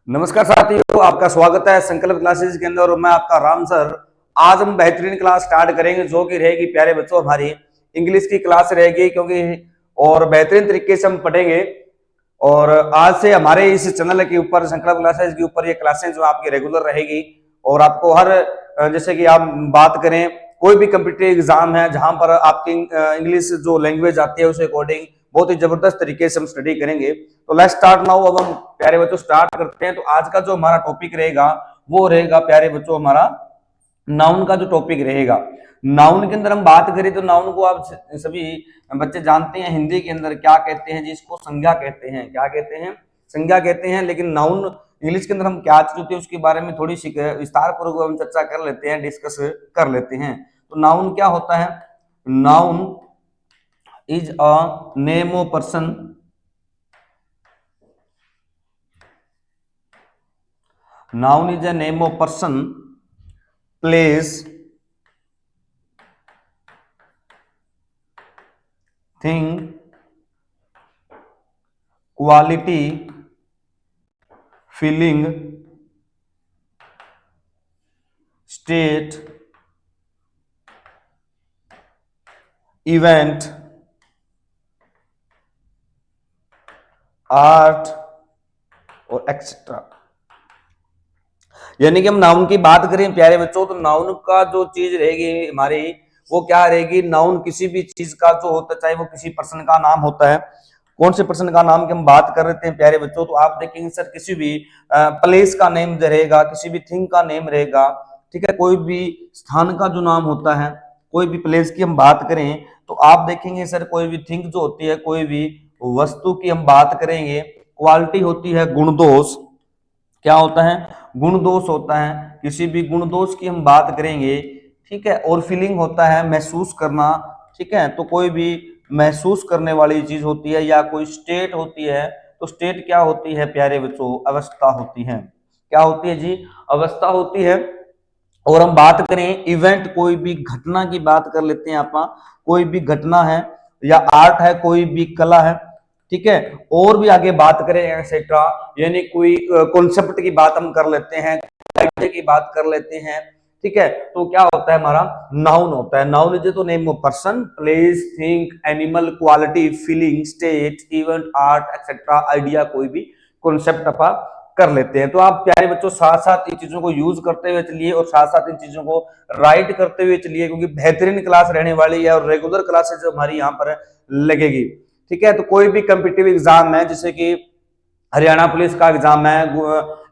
नमस्कार साथियों, आपका स्वागत है संकल्प क्लासेस के अंदर और मैं आपका राम सर। आज हम बेहतरीन क्लास स्टार्ट करेंगे जो कि रहेगी प्यारे बच्चों हमारी इंग्लिश की क्लास रहेगी, क्योंकि और बेहतरीन तरीके से हम पढ़ेंगे। और आज से हमारे इस चैनल के ऊपर संकल्प क्लासेस के ऊपर ये क्लासें जो आपकी रेगुलर रहेगी और आपको हर जैसे कि आप बात करें कोई भी कम्पिटिटिव एग्जाम है जहां पर आपकी इंग्लिश जो लैंग्वेज आती है उसे अकॉर्डिंग बहुत ही जबरदस्त तरीके से हम स्टडी करेंगे। तो लेट्स स्टार्ट नाउ। अब हम प्यारे बच्चों स्टार्ट करते हैं। तो आज का जो हमारा टॉपिक रहेगा वो रहेगा प्यारे बच्चों हमारा नाउन का जो टॉपिक रहेगा। नाउन के अंदर हम बात करें तो नाउन को आप सभी बच्चे जानते हैं हिंदी के अंदर क्या कहते हैं, जिसको संज्ञा कहते हैं। क्या कहते हैं? संज्ञा कहते हैं। लेकिन नाउन इंग्लिश के अंदर हम क्या चीज होती है उसके बारे में थोड़ी सी विस्तार पूर्वक हम चर्चा कर लेते हैं, डिस्कस कर लेते हैं। तो नाउन क्या होता है? Noun is a name of person, noun is a name of person, place, thing, quality, feeling, state, event, art और एक्सेट्रा। यानी कि हम नाउन की बात करें प्यारे बच्चों तो नाउन का जो चीज रहेगी हमारी वो क्या रहेगी? नाउन किसी भी चीज का जो होता है, चाहे वो किसी पर्सन का नाम होता है। कौन से पर्सन का नाम की हम बात कर रहे हैं प्यारे बच्चों? तो आप देखेंगे सर किसी भी प्लेस का नेम रहेगा, किसी भी थिंग का नेम रहेगा, ठीक है। कोई भी स्थान का जो नाम होता है, कोई भी प्लेस की हम बात करें तो आप देखेंगे सर कोई भी थिंग जो होती है, कोई भी वस्तु की हम बात करेंगे, क्वालिटी होती है गुण दोष। क्या होता है? गुण दोष होता है। किसी भी गुण दोष की हम बात करेंगे, ठीक है। और फीलिंग होता है महसूस करना, ठीक है। तो कोई भी महसूस करने वाली चीज होती है या कोई स्टेट होती है। तो स्टेट क्या होती है प्यारे बच्चों? अवस्था होती है। क्या होती है जी? अवस्था होती है। और हम बात करें इवेंट, कोई भी घटना की बात कर लेते हैं आप। कोई भी घटना है या आर्ट है, कोई भी कला है, ठीक है। और भी आगे बात करें एक्सेट्रा, यानी कोई कॉन्सेप्ट की बात हम कर लेते हैं, आइडिया की बात कर लेते हैं, ठीक है। तो क्या होता है हमारा? नाउन होता है। नाउन इज तो name of person, place, thing, animal, quality, feeling, state, event, art etcetera, idea, कोई भी कॉन्सेप्ट आप कर लेते हैं। तो आप प्यारे बच्चों साथ साथ इन चीजों को यूज करते हुए चलिए और साथ साथ इन चीजों को राइट करते हुए चलिए, क्योंकि बेहतरीन क्लास रहने वाली है और रेगुलर क्लासेज हमारी यहाँ पर लगेगी, ठीक है। तो कोई भी कम्पिटिटिव एग्जाम है, जैसे कि हरियाणा पुलिस का एग्जाम है,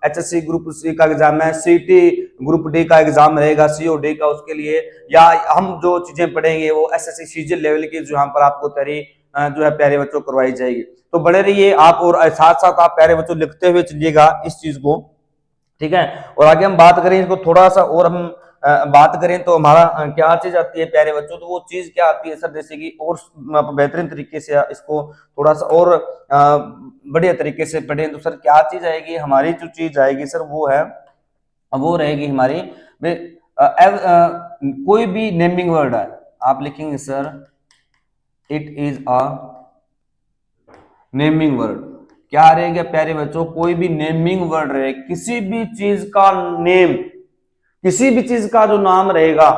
एचएससी ग्रुप सी का एग्जाम है, सीटी ग्रुप डी का एग्जाम रहेगा, सीओडी का, उसके लिए या हम जो चीजें पढ़ेंगे वो एसएससी सीजीएल लेवल की जो यहाँ पर आपको तैयारी जो है प्यारे बच्चों करवाई जाएगी। तो बड़े रहिए आप और साथ साथ आप प्यारे बच्चों लिखते हुए चलिएगा इस चीज को, ठीक है। और आगे हम बात करें इसको थोड़ा सा और हम बात करें तो हमारा क्या चीज आती है प्यारे बच्चों? तो वो चीज क्या आती है सर, जैसे कि और बेहतरीन तरीके से इसको थोड़ा सा और बढ़िया तरीके से पढ़ें तो सर क्या चीज आएगी? हमारी जो चीज आएगी सर वो है, वो रहेगी हमारी कोई भी नेमिंग वर्ड है, आप लिखेंगे sir it is a naming word. क्या रहेगा प्यारे बच्चों? कोई भी नेमिंग वर्ड रहे, किसी भी चीज का नेम, किसी भी चीज का जो नाम रहेगा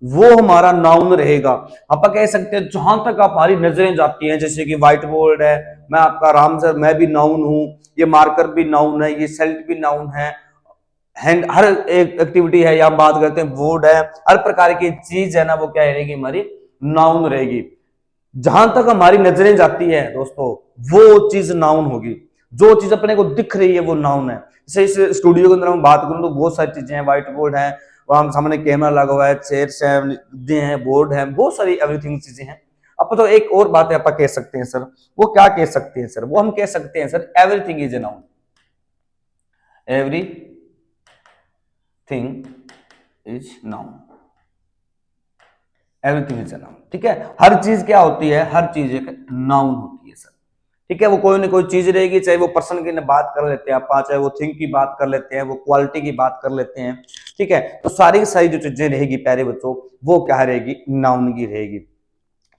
वो हमारा नाउन रहेगा। आप कह सकते हैं जहां तक हमारी नजरें जाती हैं, जैसे कि व्हाइट बोर्ड है, मैं आपका राम सर, मैं भी नाउन हूं, ये मार्कर भी नाउन है, ये सेल्ट भी नाउन है, हैंड हर एक एक्टिविटी है, या बात करते हैं बोर्ड है, हर प्रकार की चीज है ना वो क्या रहेगी? हमारी नाउन रहेगी। जहां तक हमारी नजरें जाती है दोस्तों वो चीज नाउन होगी। जो चीज अपने को दिख रही है वो नाउन है। जैसे इस स्टूडियो के अंदर हम बात करूं तो बहुत सारी चीजें हैं, व्हाइट बोर्ड है, वहां सामने कैमरा लगा हुआ है, चेयर्स हैं, बोर्ड है, बहुत सारी एवरीथिंग चीजें हैं। अब तो एक और बात है आप कह सकते हैं सर, वो क्या कह सकते हैं सर? वो हम कह सकते हैं sir everything is a noun. Everything is noun. Everything is a noun, ठीक है। हर चीज क्या होती है? हर चीज एक नाउन होती है सर, ठीक है। वो कोई ना कोई चीज रहेगी, चाहे वो पर्सन की बात कर लेते हैं आप, चाहे वो थिंग की बात कर लेते हैं, वो क्वालिटी की बात कर लेते हैं, ठीक है। तो सारी सारी जो चीजें रहेगी प्यारे बच्चों वो क्या रहेगी? नाउन की रहेगी,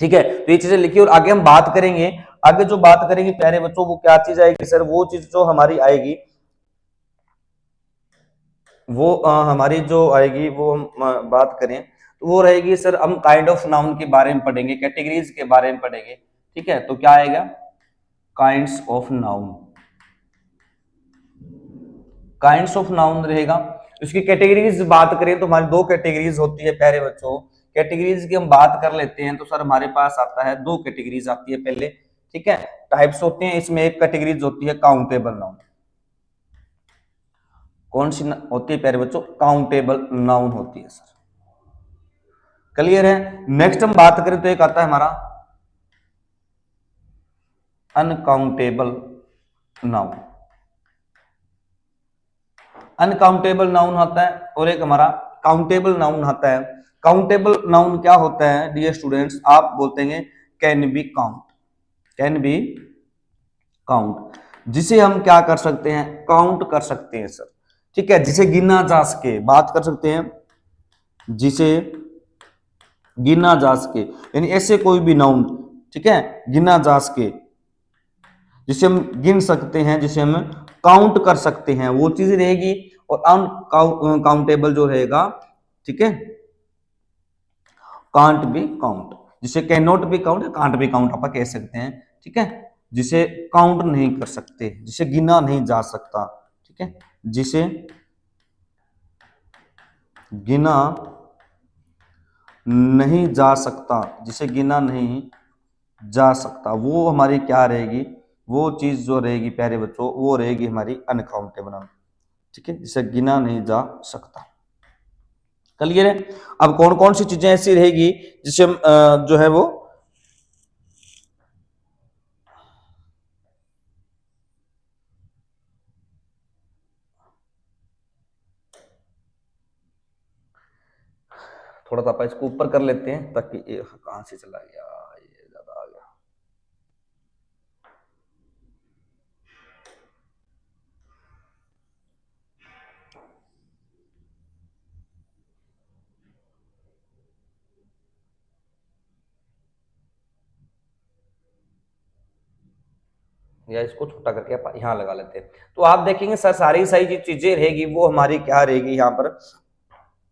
ठीक है। तो ये चीजें लिखिए और आगे हम बात करेंगे। आगे जो बात करेंगे प्यारे बच्चों वो क्या चीज आएगी सर? वो चीज जो हमारी आएगी वो हमारी जो आएगी वो हम बात करें तो वो रहेगी सर, हम काइंड ऑफ नाउन के बारे में पढ़ेंगे, कैटेगरीज के बारे में पढ़ेंगे। ठीक है, तो क्या आएगा, kinds of noun, kinds of noun रहेगा। उसकी कैटेगरीज बात करें तो हमारी दो कैटेगरीज होती है प्यारे बच्चों। कैटेगरीज की हम बात कर लेते हैं तो सर हमारे पास आता है दो कैटेगरीज आती है पहले। ठीक है, टाइप्स होते हैं इसमें, एक कैटेगरीज होती है काउंटेबल नाउन। कौन सी होती है प्यारे बच्चों, काउंटेबल नाउन होती है सर। क्लियर है। नेक्स्ट हम बात करें तो एक आता है हमारा अनकाउंटेबल नाउन। अनकाउंटेबल नाउन आता है और एक हमारा काउंटेबल नाउन आता है। काउंटेबल नाउन क्या होता है डियर स्टूडेंट्स, आप बोलते हैं can be count, can be count, जिसे हम क्या कर सकते हैं, काउंट कर सकते हैं सर। ठीक है, जिसे गिना जा सके, बात कर सकते हैं जिसे गिना जा सके, यानी ऐसे कोई भी नाउन, ठीक है, गिना जा सके, जिसे हम गिन सकते हैं, जिसे हम काउंट कर सकते हैं, वो चीज रहेगी। और अनकाउंटेबल जो रहेगा, ठीक है, कांट बी काउंट, जिसे can not be count, can't be count आप कह सकते हैं। ठीक है, जिसे काउंट नहीं कर सकते, जिसे गिना नहीं जा सकता। ठीक है, जिसे गिना नहीं जा सकता, जिसे गिना नहीं जा सकता, वो हमारी क्या रहेगी, वो चीज जो रहेगी प्यारे बच्चों, वो रहेगी हमारी अनकाउंटेबल। ठीक है, जिसे गिना नहीं जा सकता। क्लियर है। अब कौन कौन सी चीजें ऐसी रहेगी जिसे हम जो है वो थोड़ा सा इसको ऊपर कर लेते हैं ताकि कहां से चला गया, ये ज्यादा आ गया। या इसको छोटा करके आप यहाँ लगा लेते हैं, तो आप देखेंगे सर सारी सारी चीजें रहेगी वो हमारी क्या रहेगी यहाँ पर,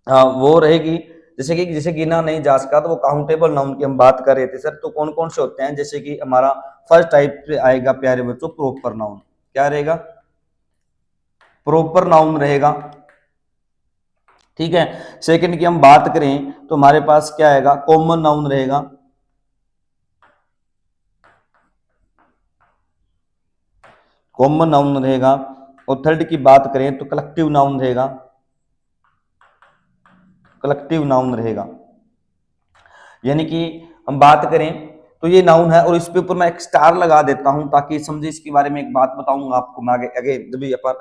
वो रहेगी जैसे कि जिसे गिना नहीं जा सका, तो वो काउंटेबल नाउन की हम बात कर रहे थे सर। तो कौन कौन से होते हैं, जैसे कि हमारा फर्स्ट टाइप पे आएगा प्यारे बच्चों प्रॉपर नाउन। क्या रहेगा, प्रॉपर नाउन रहेगा। ठीक है, सेकंड की हम बात करें तो हमारे पास क्या आएगा, कॉमन नाउन रहेगा। कॉमन नाउन रहेगा। और थर्ड की बात करें तो कलेक्टिव नाउन रहेगा, कलेक्टिव नाउन रहेगा। यानी कि हम बात करें तो ये नाउन है, और इस पे ऊपर मैं एक स्टार लगा देता हूं ताकि समझे। इसके बारे में एक बात बताऊंगा आपको मैं आगे आगे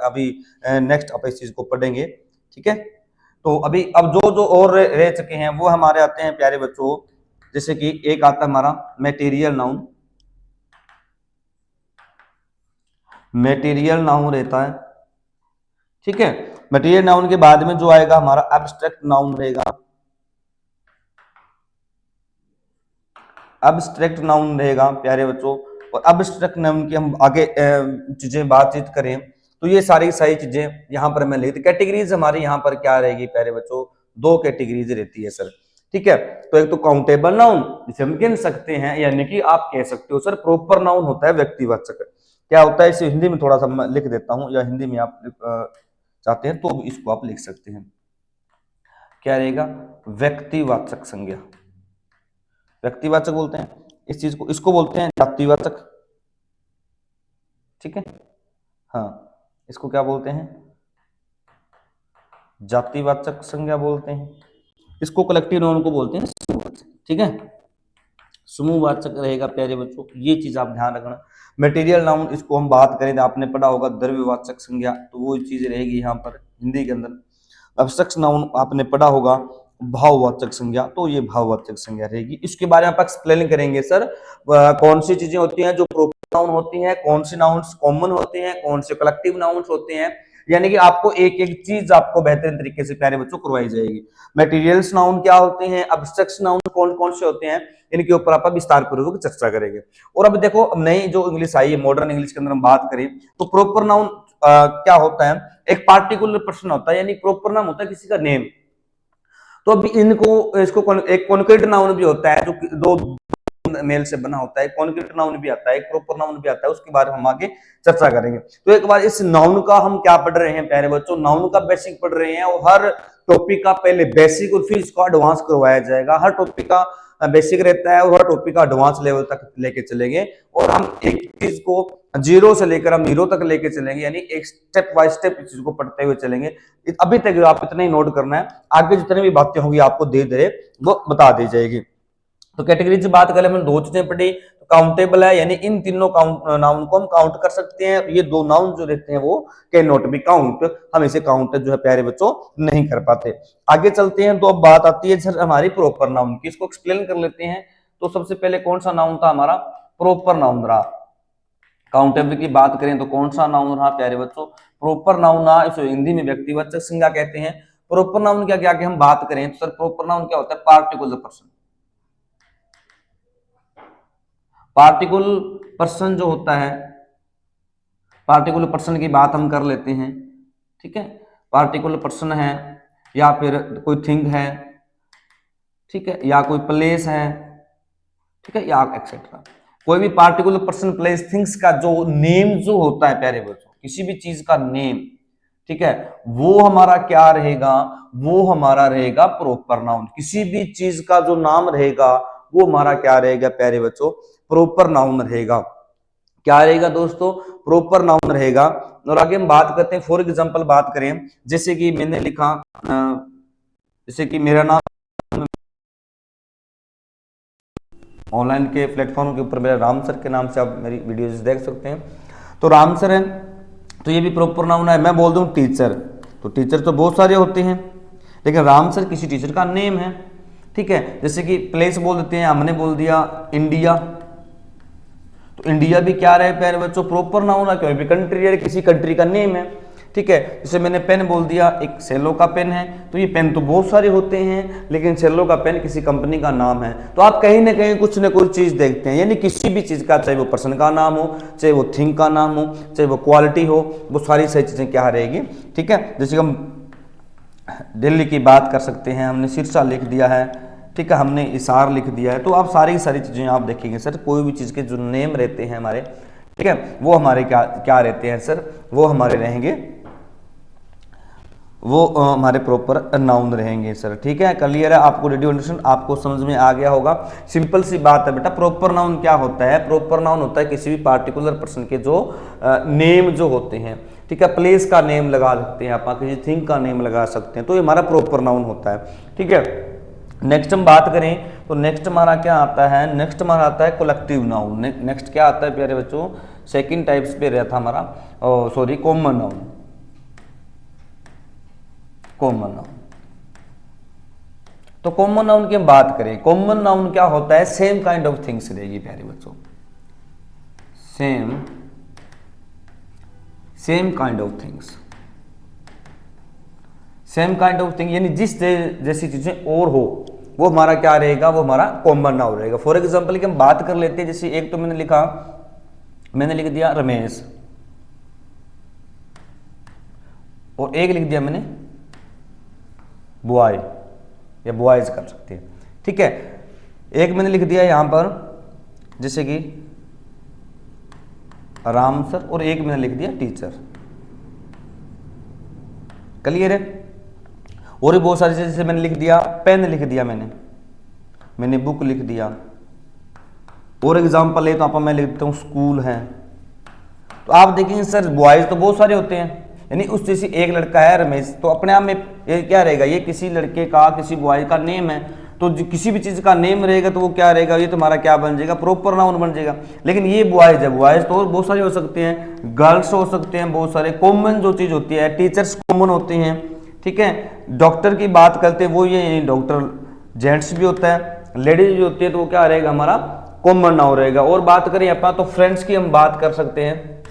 अभी नेक्स्ट आप इस चीज को पढ़ेंगे। ठीक है, तो अभी अब जो जो और रह चुके हैं वो हमारे आते हैं प्यारे बच्चों, जैसे कि एक आता है हमारा मटेरियल नाउन। मटेरियल नाउन रहता है। ठीक है, मटेरियल नाउन के बाद में जो आएगा हमारा एब्स्ट्रैक्ट नाउन रहेगा। एब्स्ट्रैक्ट नाउन रहेगा प्यारे बच्चों। और एब्स्ट्रैक्ट नाउन की हम आगे चीजें बातचीत करें तो ये सारी सारी चीजें यहाँ पर मैं लिखती, कैटेगरीज हमारी यहाँ पर क्या रहेगी प्यारे बच्चों, दो कैटेगरीज रहती है सर। ठीक है, तो एक तो काउंटेबल नाउन जिसे हम गिन सकते हैं, यानी कि आप कह सकते हो सर प्रॉपर नाउन होता है व्यक्तिवाचक। क्या होता है, इसे हिंदी में थोड़ा सा मैं लिख देता हूं, या हिंदी में आप चाहते हैं तो इसको आप लिख सकते हैं। क्या रहेगा, व्यक्तिवाचक संज्ञा। व्यक्तिवाचक बोलते हैं इस चीज को, इसको बोलते हैं जातिवाचक। ठीक है, हाँ, इसको क्या बोलते हैं, जातिवाचक संज्ञा बोलते हैं। इसको कलेक्टिव नाउन को बोलते हैं समूहवाचक। ठीक है, समूहवाचक रहेगा प्यारे बच्चों, ये चीज आप ध्यान रखना। मटेरियल नाउन इसको हम बात करें तो आपने पढ़ा होगा द्रव्यवाचक संज्ञा, तो वो चीज रहेगी यहाँ पर हिंदी के अंदर। एब्स्ट्रैक्ट नाउन आपने पढ़ा होगा भाववाचक संज्ञा, तो ये भाववाचक संज्ञा रहेगी। इसके बारे में आप एक्सप्लेन करेंगे सर, कौन सी चीजें होती हैं जो प्रोपर नाउन होती हैं, कौन से नाउन्स कॉमन होते हैं, कौन से कलेक्टिव नाउन्स होते हैं। यानी कि आपको एक एक चीज आपको बेहतरीन तरीके से प्यारे बच्चों करवाई जाएगी। मटेरियल्स नाउन क्या होते हैं, एब्स्ट्रैक्ट नाउन कौन कौन से होते हैं, इनके ऊपर आप विस्तार पूर्वक चर्चा करेंगे। और अब देखो नई जो इंग्लिश आई है, मॉडर्न इंग्लिश के अंदर हम बात करें तो प्रॉपर नाउन क्या होता है, एक पार्टिकुलर पर्सन होता है, यानी प्रॉपर नाम होता है किसी का नेम। तो अभी इसको एक कॉन्क्रीट नाउन भी होता है जो दो मेल से बना होता है, कॉन्क्रीट नाउन भी आता है, एक प्रॉपर नाउन भी आता है, उसके बारे में हम आगे चर्चा करेंगे। तो एक बार इस नाउन का हम क्या पढ़ रहे हैं प्यारे बच्चों, नाउन का बेसिक पढ़ रहे हैं, और हर टॉपिक का पहले बेसिक और फिर इसको एडवांस करवाया जाएगा। हर टॉपिक का बेसिक रहता है और हर टॉपिक का एडवांस लेवल तक लेके चलेंगे, और हम एक चीज को जीरो से लेकर हम हीरो तक लेके चलेंगे, यानी एक स्टेप बाय स्टेप इस चीज को पढ़ते हुए चलेंगे। अभी तक आप इतना ही नोट करना है, आगे जितने भी बातें होंगी आपको धीरे धीरे वो बता दी जाएगी। तो कैटेगरी से बात करें, हमने दो चीजें पढ़ी, तो काउंटेबल है, यानी इन तीनों नाउन को हम काउंट कर सकते हैं। ये दो नाउन जो रहते हैं वो कैन नॉट बी काउंट, हम इसे काउंट जो है प्यारे बच्चों नहीं कर पाते। आगे चलते हैं, तो अब बात आती है सर हमारी प्रॉपर नाउन की, इसको एक्सप्लेन कर लेते हैं। तो सबसे पहले कौन सा नाउन था हमारा, प्रॉपर नाउन रहा। काउंटेबल की बात करें तो कौन सा नाउन रहा प्यारे बच्चों, प्रॉपर नाउन रहा। इसे हिंदी में व्यक्तिवाचक संज्ञा कहते हैं। प्रॉपर नाउन क्या क्या हम बात करें तो सर प्रॉपर नाउन क्या होता है, पार्टिकुलर पर्सन। पार्टिकुलर पर्सन जो होता है, पार्टिकुलर पर्सन की बात हम कर लेते हैं, ठीक है। पार्टिकुलर पर्सन है या फिर कोई थिंग है, ठीक है, या कोई प्लेस है, ठीक है, या एक्सेट्रा। कोई भी पार्टिकुलर पर्सन प्लेस थिंग्स का जो नेम जो होता है प्यारे बच्चों, किसी भी चीज का नेम, ठीक है, वो हमारा क्या रहेगा, वो हमारा रहेगा प्रॉपर नाउन। किसी भी चीज का जो नाम रहेगा वो हमारा क्या रहेगा प्यारे बच्चों, प्रॉपर नाउन रहेगा। क्या रहेगा दोस्तों, प्रॉपर नाउन रहेगा। और आगे हम बात करते हैं, फॉर एग्जांपल बात करें, जैसे कि मैंने लिखा, जैसे कि मेरा नाम, ऑनलाइन के प्लेटफॉर्म के ऊपर मेरा राम सर के नाम से आप मेरी वीडियोज देख सकते हैं। तो राम सर है, तो ये भी प्रॉपर नाउन है। मैं बोल दूं टीचर, तो टीचर तो बहुत सारे होते हैं, लेकिन राम सर किसी टीचर का नेम है, ठीक है। जैसे कि प्लेस बोल देते हैं, हमने बोल दिया इंडिया, तो इंडिया भी क्या रहे प्यारे बच्चों, प्रॉपर नाउन है, क्योंकि कंट्री है, किसी कंट्री का नेम है, ठीक है। जैसे मैंने पेन बोल दिया, एक सेलो का पेन है, तो ये पेन तो बहुत सारे होते हैं, लेकिन सेलो का पेन किसी कंपनी का नाम है। तो आप कहीं ना कहीं कुछ ना कुछ चीज देखते हैं, यानी किसी भी चीज का, चाहे वो पर्सन का नाम हो, चाहे वो थिंग का नाम हो, चाहे वो क्वालिटी हो, वो सारी सही चीजें क्या रहेगी, ठीक है। जैसे हम दिल्ली की बात कर सकते हैं, हमने सिरसा लिख दिया है, ठीक है, हमने इसार लिख दिया है। तो आप सारी सारी चीजें आप देखेंगे सर, कोई भी चीज के जो नेम रहते हैं हमारे, ठीक है, वो हमारे क्या क्या रहते हैं सर, वो हमारे रहेंगे, वो हमारे प्रॉपर नाउन रहेंगे सर, ठीक है। क्लियर है आपको, रेडियो अंडरस्टैंड आपको समझ में आ गया होगा। सिंपल सी बात है बेटा, प्रॉपर नाउन क्या होता है, प्रॉपर नाउन होता है किसी भी पार्टिकुलर पर्सन के जो नेम जो होते हैं, ठीक है। प्लेस का नेम लगा सकते हैं आप, किसी थिंग का नेम लगा सकते हैं, तो ये हमारा प्रॉपर नाउन होता है, ठीक है। नेक्स्ट हम बात करें तो नेक्स्ट हमारा क्या आता है, नेक्स्ट हमारा आता है कलेक्टिव नाउन। नेक्स्ट क्या आता है प्यारे बच्चों, सेकंड टाइप्स पे रहता हमारा, sorry, common noun, common noun. तो कॉमन नाउन की हम बात करें, कॉमन नाउन क्या होता है, सेम काइंड ऑफ थिंग्स रहेगी प्यारे बच्चों, same kind of things, same kind of thing, यानी जिस जैसी चीजें और हो वो हमारा क्या रहेगा, वो हमारा कॉमन नाउन रहेगा। फॉर एग्जांपल की हम बात कर लेते हैं, जैसे एक तो मैंने लिखा, मैंने लिख दिया रमेश, और एक लिख दिया मैंने बॉय या बॉयज कर सकते हैं, ठीक है। एक मैंने लिख दिया यहां पर जैसे कि राम सर, और एक मैंने लिख दिया टीचर। क्लियर है। और भी बहुत सारी चीजें, जैसे मैंने लिख दिया पेन, लिख दिया मैंने बुक लिख दिया। और एग्जांपल ले तो आप मैं लिख देता हूं स्कूल है। तो आप देखेंगे सर बॉयज तो बहुत सारे होते हैं, यानी उस जैसे एक लड़का है रमेश, तो अपने आप में ये क्या रहेगा, ये किसी लड़के का, किसी बॉय का नेम है। तो किसी भी चीज का नेम रहेगा तो वो क्या रहेगा, ये तुम्हारा क्या बन जाएगा, प्रॉपर नाउन बन जाएगा। लेकिन ये बॉयज है, बॉयज तो और बहुत सारे हो सकते हैं, गर्ल्स हो सकते हैं, बहुत सारे कॉमन जो चीज होती है, टीचर्स कॉमन होते हैं, ठीक है। डॉक्टर की बात करते हैं, वो ये डॉक्टर जेंट्स भी होता है, लेडीज भी होती है, तो वो क्या रहेगा, हमारा कॉमन नाउन रहेगा। और बात करें अपना तो फ्रेंड्स की हम बात कर सकते हैं,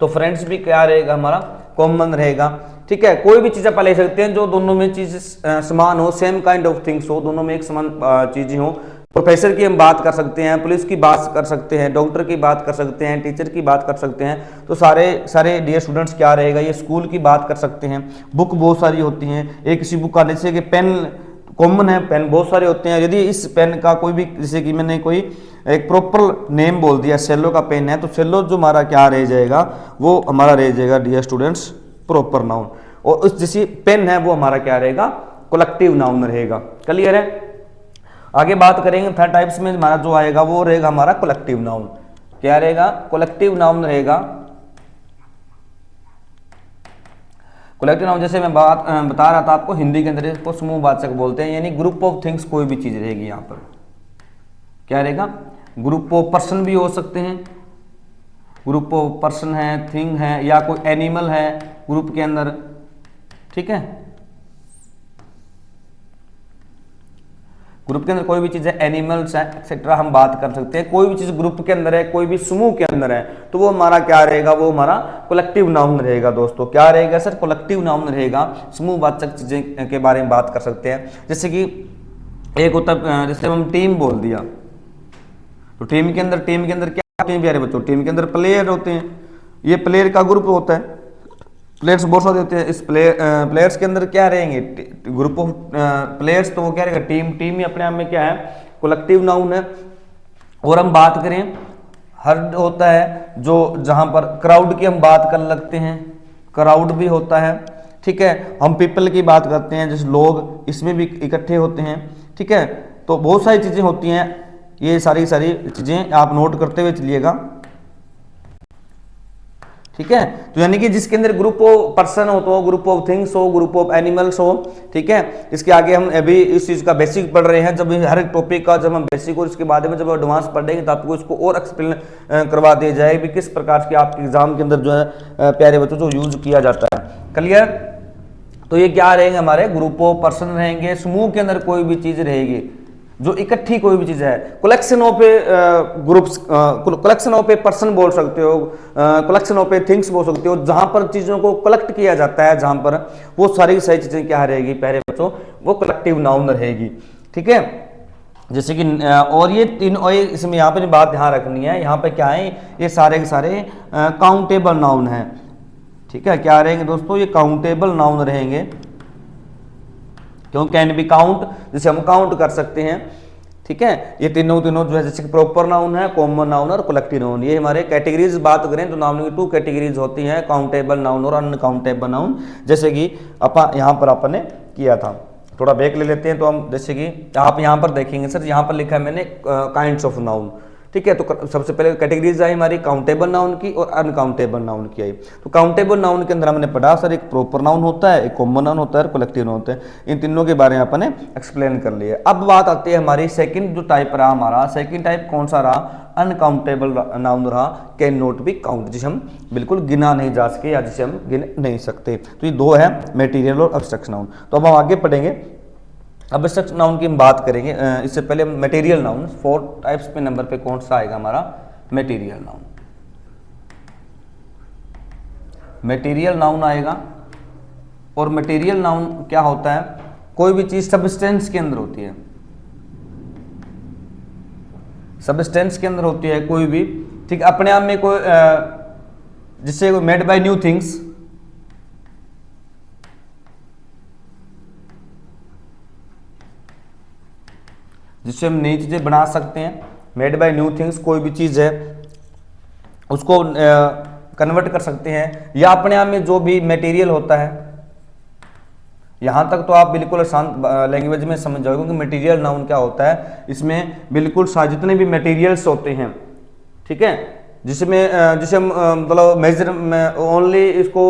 तो फ्रेंड्स भी क्या रहेगा, हमारा कॉमन रहेगा, ठीक है। कोई भी चीज आप ले सकते हैं जो दोनों में चीज समान हो, सेम काइंड ऑफ थिंग्स हो, दोनों में एक समान चीजें हो, प्रोफेसर की हम बात कर सकते हैं, पुलिस की बात कर सकते हैं, डॉक्टर की बात कर सकते हैं, टीचर की बात कर सकते हैं। तो सारे सारे डियर स्टूडेंट्स क्या रहेगा, ये स्कूल की बात कर सकते हैं। बुक बहुत सारी होती हैं, एक किसी बुक का जैसे कि पेन कॉमन है, पेन बहुत सारे होते हैं। यदि इस पेन का कोई भी, जैसे कि मैंने कोई एक प्रॉपर नेम बोल दिया, सेलो का पेन है, तो सेलो जो हमारा क्या रह जाएगा, वो हमारा रह जाएगा डियर स्टूडेंट्स प्रॉपर नाउन। और उस जैसी पेन है वो हमारा क्या रहेगा, कलेक्टिव नाउन रहेगा। क्लियर है। आगे बात करेंगे थर्ड टाइप्स में हमारा जो आएगा वो रहेगा हमारा कलेक्टिव नाउन। क्या रहेगा, कलेक्टिव नाउन रहेगा। कलेक्टिव नाउन जैसे मैं बात बता रहा था आपको, हिंदी के अंदर इसको समूहवाचक बोलते हैं, यानी ग्रुप ऑफ थिंग्स कोई भी चीज रहेगी। यहां पर क्या रहेगा, ग्रुप ऑफ पर्सन भी हो सकते हैं, ग्रुप ऑफ पर्सन है, थिंग है, या कोई एनिमल है ग्रुप के अंदर। ठीक है, ग्रुप के अंदर कोई भी चीज है, एनिमल्स है एक्सेट्रा, हम बात कर सकते हैं। कोई भी चीज ग्रुप के अंदर है, कोई भी समूह के अंदर है, तो वो हमारा क्या रहेगा, वो हमारा कलेक्टिव नाउन रहेगा। दोस्तों क्या रहेगा सर, कलेक्टिव नाउन रहेगा। समूहवाचक चीजें के बारे में बात कर सकते हैं। जैसे कि एक होता है, जैसे हम टीम बोल दिया, तो टीम के अंदर क्या होते हैं प्यारे बच्चों, टीम के अंदर प्लेयर होते हैं, ये प्लेयर का ग्रुप होता है। प्लेयर्स बहुत सारे होते हैं, इस प्लेयर्स के अंदर क्या रहेंगे, ग्रुप ऑफ प्लेयर्स, तो वो क्या रहेगा, टीम ही अपने आप में क्या है, कलेक्टिव नाउन है। और हम बात करें, हर्ड होता है जो जहां पर क्राउड की हम बात कर लगते हैं, क्राउड भी होता है। ठीक है, हम पीपल की बात करते हैं, जैसे लोग, इसमें भी इकट्ठे होते हैं। ठीक है, तो बहुत सारी चीजें होती हैं, ये सारी चीजें आप नोट करते हुए चलिएगा। ठीक है, तो यानी कि जिसके अंदर ग्रुप ऑफ पर्सन हो, तो ग्रुप ऑफ थिंग्स हो, ग्रुप ऑफ एनिमल्स हो। ठीक है, इसके आगे हम अभी इस चीज का बेसिक पढ़ रहे हैं। जब हर एक टॉपिक का जब हम बेसिक और इसके बाद में जब एडवांस पढ़ेंगे तो आपको इसको और एक्सप्लेन करवा दिया जाएगा कि किस प्रकार के आपके एग्जाम के अंदर जो है प्यारे बच्चों जो यूज किया जाता है। क्लियर। तो ये क्या रहेंगे, हमारे ग्रुप ऑफ पर्सन रहेंगे, समूह के अंदर कोई भी चीज रहेगी जो इकट्ठी कोई भी चीज है। Collection of A groups, collection of a person बोल सकते हो, कलेक्शन ऑफ ए थिंग्स बोल सकते हो, जहां पर चीजों को कलेक्ट किया जाता है, जहां पर वो सारी सही चीजें क्या रहेगी प्यारे बच्चों, वो कलेक्टिव नाउन रहेगी। ठीक है, जैसे कि और ये तीन, और इसमें यहाँ पे बात ध्यान रखनी है, यहाँ पे क्या है, ये सारे के सारे काउंटेबल नाउन है। ठीक है, क्या रहेंगे दोस्तों, ये काउंटेबल नाउन रहेंगे, क्यों, कैन बी काउंट, जिसे हम काउंट कर सकते हैं। ठीक है, ये तीनों जो है, जैसे प्रॉपर नाउन है, कॉमन नाउन और कलेक्टिव नाउन, ये हमारे कैटेगरीज बात करें तो नाउन की 2 कैटेगरीज होती हैं, काउंटेबल नाउन और अनकाउंटेबल नाउन। जैसे कि यहाँ पर आपने किया था, थोड़ा ब्रेक ले लेते हैं। तो हम जैसे कि आप यहाँ पर देखेंगे सर, यहाँ पर लिखा है मैंने काइंड्स ऑफ नाउन। ठीक है, तो सबसे पहले कैटेगरीज आई हमारी काउंटेबल नाउन की और अनकाउंटेबल नाउन की आई। तो काउंटेबल नाउन के अंदर हमने पढ़ा सर, एक प्रॉपर नाउन होता है, एक कॉमन नाउन होता है और कलेक्टिव नाउन होता है। इन तीनों के बारे में आपने एक्सप्लेन कर लिया। अब बात आती है हमारी सेकंड जो टाइप रहा हमारा, सेकंड टाइप कौन सा रहा, अनकाउंटेबल नाउन रहा, कैन नॉट बी काउंट, जिसे हम बिल्कुल गिना नहीं जा सके या जिसे हम गिन नहीं सकते। तो ये 2 है, मटेरियल और एब्स्ट्रैक्ट नाउन। तो अब हम आगे पढ़ेंगे, एब्स्ट्रैक्ट नाउन की हम बात करेंगे। इससे पहले मटेरियल नाउन 4 टाइप्स पे नंबर पे कौन सा आएगा हमारा, मटेरियल नाउन। मटेरियल नाउन आएगा, और मटेरियल नाउन क्या होता है, कोई भी चीज सब्सटेंस के अंदर होती है, सब्सटेंस के अंदर होती है कोई भी। ठीक, अपने आप में कोई जिससे मेड बाय न्यू थिंग्स, जिससे हम नई चीजें बना सकते हैं, मेड बाय न्यू थिंग्स, कोई भी चीज है उसको कन्वर्ट कर सकते हैं, या अपने आप में जो भी मटेरियल होता है। यहां तक तो आप बिल्कुल आसान लैंग्वेज में समझ जाओगे कि मटेरियल नाउन क्या होता है। इसमें बिल्कुल जितने भी मटेरियल्स होते हैं, ठीक है, जिसे हम मतलब मेजर ओनली इसको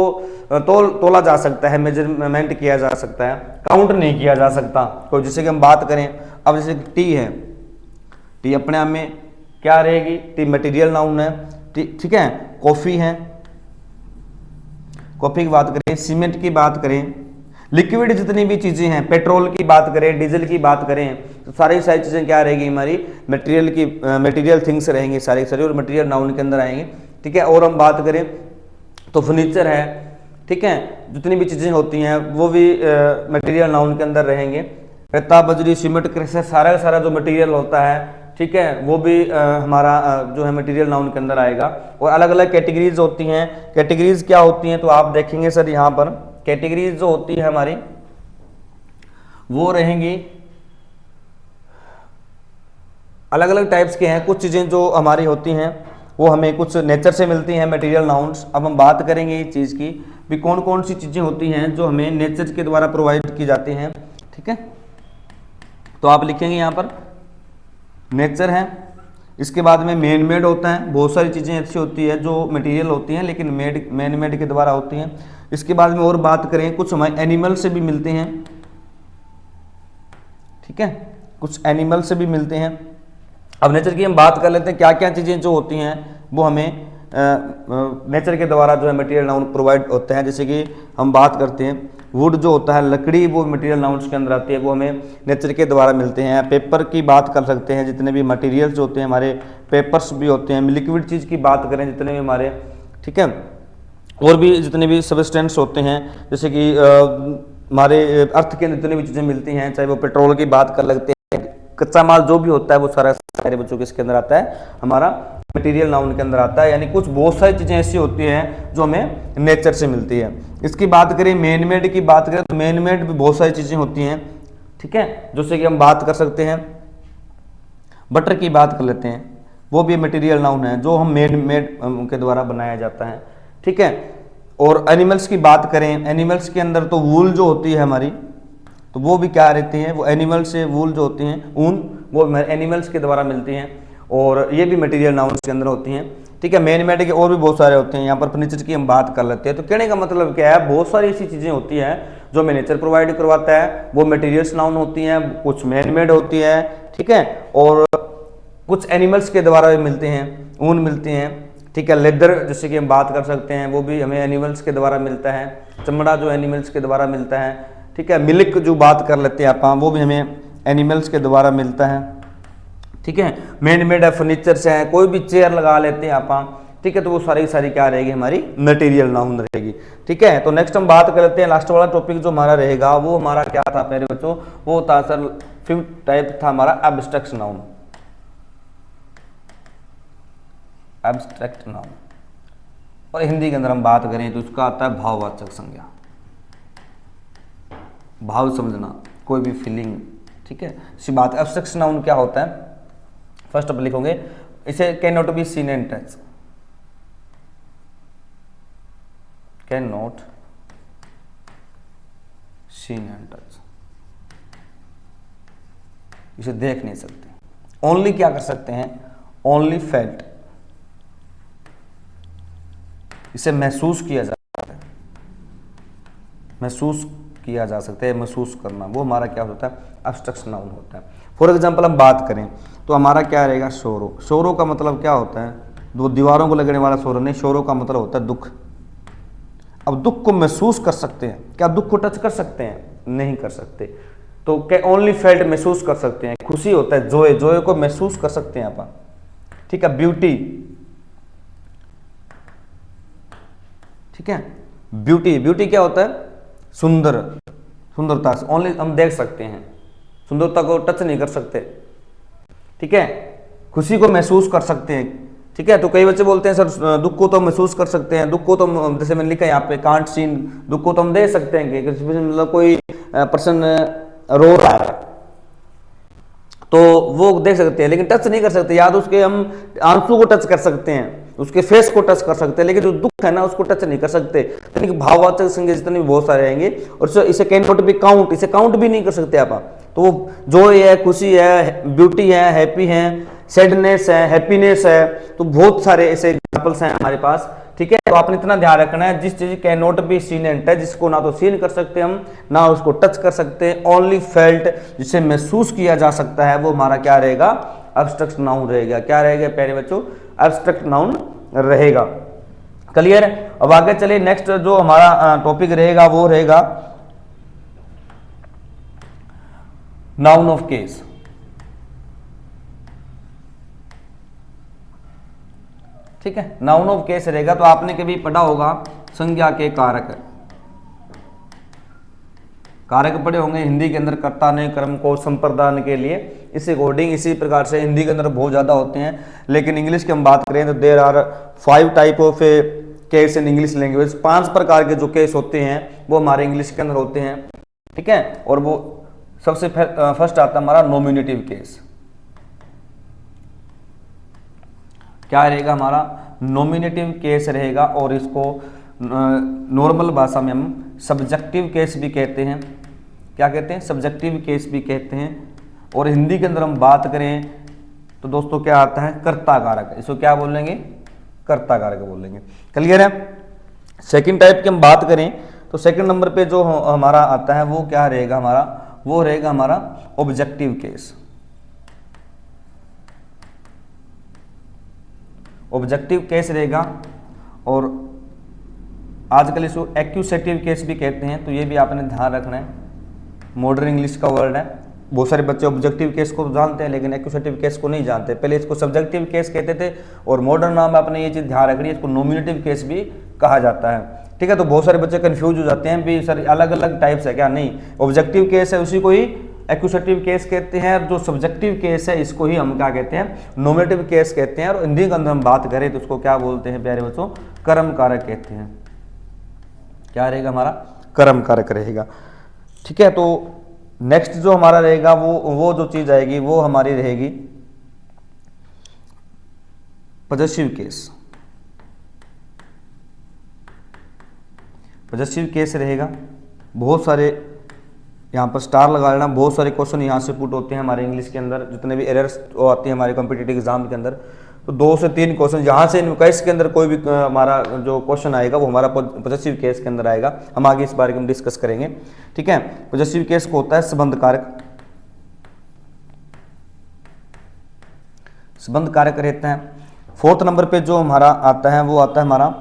तोला जा सकता है, मेजरमेंट किया जा सकता है, काउंट नहीं किया जा सकता। तो जैसे कि हम बात करें, अब जैसे कि टी है, टी अपने आप में क्या रहेगी, टी मटेरियल नाउन है। ठीक है, कॉफी है, कॉफी की बात करें, सीमेंट की बात करें, लिक्विड जितनी भी चीजें हैं, पेट्रोल की बात करें, डीजल की बात करें, तो सारी चीजें क्या रहेगी हमारी मटेरियल थिंग्स रहेंगी सारी सारी, और मटेरियल नाउन के अंदर आएंगे। ठीक है, और हम बात करें तो फर्नीचर है, ठीक है, जितनी भी चीजें होती हैं वो भी मटेरियल नाउन के अंदर रहेंगे। रेता बजरी सीमेंट क्रशर सारा का सारा जो मटेरियल होता है, ठीक है, वो भी हमारा जो है मटेरियल नाउन के अंदर आएगा। और अलग अलग कैटेगरीज होती हैं। कैटेगरीज क्या होती हैं तो आप देखेंगे सर यहाँ पर कैटेगरीज जो होती है हमारी वो रहेंगी अलग अलग टाइप्स के हैं। कुछ चीज़ें जो हमारी होती हैं वो हमें कुछ नेचर से मिलती हैं, मटेरियल नाउन्स। अब हम बात करेंगे इस चीज़ की भी कौन कौन सी चीज़ें होती हैं जो हमें नेचर के द्वारा प्रोवाइड की जाती हैं, ठीक है। तो आप लिखेंगे यहाँ पर नेचर है, इसके बाद में मैन मेड होता है। बहुत सारी चीज़ें ऐसी होती है जो मटेरियल होती हैं लेकिन मैन मेड के द्वारा होती हैं। इसके बाद में और बात करें कुछ हमारे एनिमल से भी मिलते हैं, ठीक है, कुछ एनिमल से भी मिलते हैं। अब नेचर की हम बात कर लेते हैं क्या क्या चीज़ें जो होती हैं वो हमें नेचर के द्वारा जो है मटेरियल नाउन प्रोवाइड होते हैं। जैसे कि हम बात करते हैं वुड जो होता है, लकड़ी, वो मटेरियल नाउन्स के अंदर आती है, वो हमें नेचर के द्वारा मिलते हैं। पेपर की बात कर सकते हैं, जितने भी मटेरियल्स होते हैं हमारे, पेपर्स भी होते हैं। लिक्विड चीज़ की बात करें जितने भी हमारे, ठीक है, और भी जितने भी सबस्टेंस होते हैं, जैसे कि हमारे अर्थ के जितने भी चीज़ें मिलती हैं, चाहे वो पेट्रोल की बात कर लेते हैं, कच्चा माल जो भी होता है वो सारे बच्चों के इसके अंदर आता है, हमारा मटेरियल नाउन के अंदर आता है। यानी कुछ बहुत सारी चीज़ें ऐसी होती हैं जो हमें नेचर से मिलती है। इसकी बात करें मैन मेड की बात करें तो मैन मेड भी बहुत सारी चीज़ें होती हैं, ठीक है, जैसे कि हम बात कर सकते हैं बटर की बात कर लेते हैं, वो भी मटेरियल नाउन है जो हम मैन मेड के द्वारा बनाया जाता है, ठीक है। और एनिमल्स की बात करें, एनिमल्स के अंदर तो वूल जो होती है हमारी, तो वो भी क्या रहती है, वो एनिमल से वूल जो होती हैं, ऊन, वो एनिमल्स के द्वारा मिलती हैं और ये भी मटेरियल नाउन्स के अंदर होती हैं, ठीक है। मैन मेड के और भी बहुत सारे होते हैं। यहाँ पर फर्नीचर की हम बात कर लेते हैं। तो कहने का मतलब क्या है, बहुत सारी ऐसी चीज़ें होती हैं जो हमें नेचर प्रोवाइड करवाता है, वो मटेरियल्स नाउन होती हैं, कुछ मैन मेड होती है, ठीक है, और कुछ एनिमल्स के द्वारा भी मिलते हैं, ऊन मिलती हैं, ठीक है। लेदर जैसे कि हम बात कर सकते हैं, वो भी हमें एनिमल्स के द्वारा मिलता है, चमड़ा जो एनिमल्स के द्वारा मिलता है, ठीक है। मिल्क जो बात कर लेते हैं आप, वो भी हमें एनिमल्स के द्वारा मिलता है, ठीक है। मैन मेड है, फर्नीचर से है, कोई भी चेयर लगा लेते हैं आप, ठीक है, तो वो सारी सारी क्या रहेगी, हमारी मटेरियल नाउन रहेगी, ठीक है। तो नेक्स्ट हम बात कर लेते हैं, लास्ट वाला टॉपिक जो हमारा रहेगा वो हमारा क्या था प्यारे बच्चों, वो था सर 5th टाइप था हमारा एब्स्ट्रैक्ट नाउन। एब्स्ट्रैक्ट नाउन, और हिंदी के अंदर हम बात करें तो उसका आता है भाववाचक संज्ञा, भाव समझना, कोई भी फीलिंग, ठीक है, इसी बात। एब्स्ट्रैक्ट नाउन क्या होता है, फर्स्ट आप लिखोगे इसे can not be seen and touch, can not seen and touch, इसे देख नहीं सकते। ओनली क्या कर सकते हैं, ओनली फेल्ट, इसे महसूस किया जा सकता है, महसूस किया जा सकता है, महसूस करना, वो हमारा क्या होता है, एब्स्ट्रैक्ट नाउन होता है। फॉर एग्जांपल हम बात करें तो हमारा क्या रहेगा, शोरो। शोरो का मतलब क्या होता है, दो दीवारों को लगने वाला शोरो नहीं, शोरो का मतलब होता है दुख। अब दुख को महसूस कर सकते हैं क्या, दुख को टच कर सकते हैं, नहीं कर सकते, तो क्या ओनली फेल्ट, महसूस कर सकते हैं। खुशी होता है जोय, जोय को महसूस कर सकते हैं आप, ठीक है। ब्यूटी, ठीक है, ब्यूटी, ब्यूटी क्या होता है, सुंदर, सुंदरता, ओनली हम देख सकते हैं, सुंदरता को टच नहीं कर सकते, ठीक है। खुशी को महसूस कर सकते हैं, ठीक है। तो कई बच्चे बोलते हैं सर दुख को तो महसूस कर सकते हैं, दुख को तो जैसे मैंने लिखा है यहाँ पे कांट सीन, दुख को तो हम देख सकते हैं कि मतलब कोई पर्सन रो रहा है तो वो देख सकते हैं लेकिन टच नहीं कर सकते, या तो उसके हम आंसू को टच कर सकते हैं, उसके फेस को टच कर सकते हैं, लेकिन जो दुख है ना उसको टच नहीं कर सकते। यानी कि भाववाचक संज्ञा जितने भी बहुत सारे आएंगे, और इसे कैन नॉट बी काउंट, इसे काउंट भी नहीं कर सकते आप। तो वो जॉय है, खुशी है, ब्यूटी है, हैप्पी है, सैडनेस है, हैप्पीनेस है, तो बहुत सारे ऐसे एग्जाम्पल्स हैं हमारे पास, ठीक है। तो आपने इतना ध्यान रखना है, जिस चीज can not be seen and touch, जिसको ना तो सीन कर सकते हम ना उसको टच कर सकते, ओनली फेल्ट, जिसे महसूस किया जा सकता है, वो हमारा क्या रहेगा, एब्स्ट्रैक्ट नाउन रहेगा। क्या रहेगा प्यारे बच्चों, एब्स्ट्रैक्ट नाउन रहेगा। क्लियर है। अब आगे चलिए, नेक्स्ट जो हमारा टॉपिक रहेगा वो रहेगा नाउन ऑफ केस। ठीक है, नाउन ऑफ केस रहेगा। तो आपने कभी पढ़ा होगा संज्ञा के कारक, कारक पड़े होंगे हिंदी के अंदर कर्ता ने कर्म को संप्रदान के लिए, इस अकॉर्डिंग इसी प्रकार से हिंदी के अंदर बहुत ज़्यादा होते हैं। लेकिन इंग्लिश की हम बात करें तो there are 5 type of case in English language, 5 प्रकार के जो केस होते हैं वो हमारे इंग्लिश के अंदर होते हैं, ठीक है। और वो सबसे फर्स्ट आता है हमारा नॉमिनेटिव केस। क्या रहेगा हमारा नॉमिनेटिव केस रहेगा, और इसको नॉर्मल भाषा में हम सब्जेक्टिव केस भी कहते हैं। क्या कहते हैं? सब्जेक्टिव केस भी कहते हैं। और हिंदी के अंदर हम बात करें तो दोस्तों क्या आता है? कर्ता कारक। इसको क्या बोलेंगे? कर्ता कारक बोलेंगे। क्लियर है? सेकंड टाइप की हम बात करें तो सेकंड नंबर पे जो हमारा आता है वो क्या रहेगा हमारा? वो रहेगा हमारा ऑब्जेक्टिव केस। ऑब्जेक्टिव केस रहेगा, और आजकल इसको एक्यूसेटिव केस भी कहते हैं, तो ये भी आपने ध्यान रखना है। मॉडर्न इंग्लिश का वर्ड है। बहुत सारे बच्चे ऑब्जेक्टिव केस को तो जानते हैं लेकिन एक्यूसेटिव केस को नहीं जानते। पहले इसको सब्जेक्टिव केस कहते थे, और मॉडर्न नाम में आपने ये चीज़ ध्यान रखनी है, इसको नॉमिनेटिव केस भी कहा जाता है, ठीक है। तो बहुत सारे बच्चे कंफ्यूज हो जाते हैं भी सर अलग अलग टाइप्स है क्या? नहीं, ऑब्जेक्टिव केस है उसी को ही एक्यूसेटिव केस कहते हैं, जो सब्जेक्टिव केस है इसको ही हम क्या कहते हैं? नॉमिनेटिव केस कहते हैं। और हिंदी के अंदर हम बात करें तो उसको क्या बोलते हैं प्यारे बच्चों? कर्म कारक कहते हैं। क्या रहेगा हमारा? कर्म कारक रहेगा, ठीक है। तो नेक्स्ट जो हमारा रहेगा वो जो चीज आएगी वो हमारी रहेगी पॉजेसिव केस। पॉजेसिव केस रहेगा, बहुत सारे यहाँ पर स्टार लगा लेना, बहुत सारे क्वेश्चन यहाँ से पुट होते हैं हमारे इंग्लिश के अंदर, जितने भी एरर्स आती हैं हमारे कॉम्पिटिटिव एग्जाम के अंदर, तो 2 से 3 क्वेश्चन यहाँ से केस के अंदर कोई भी हमारा जो क्वेश्चन आएगा वो हमारा पॉजेसिव केस के अंदर आएगा। हम आगे इस बारे में डिस्कस करेंगे, ठीक है। पॉजेसिव केस को होता है संबंध कारक। संबंध कारक रहता है। 4th नंबर पे जो हमारा आता है वो आता है हमारा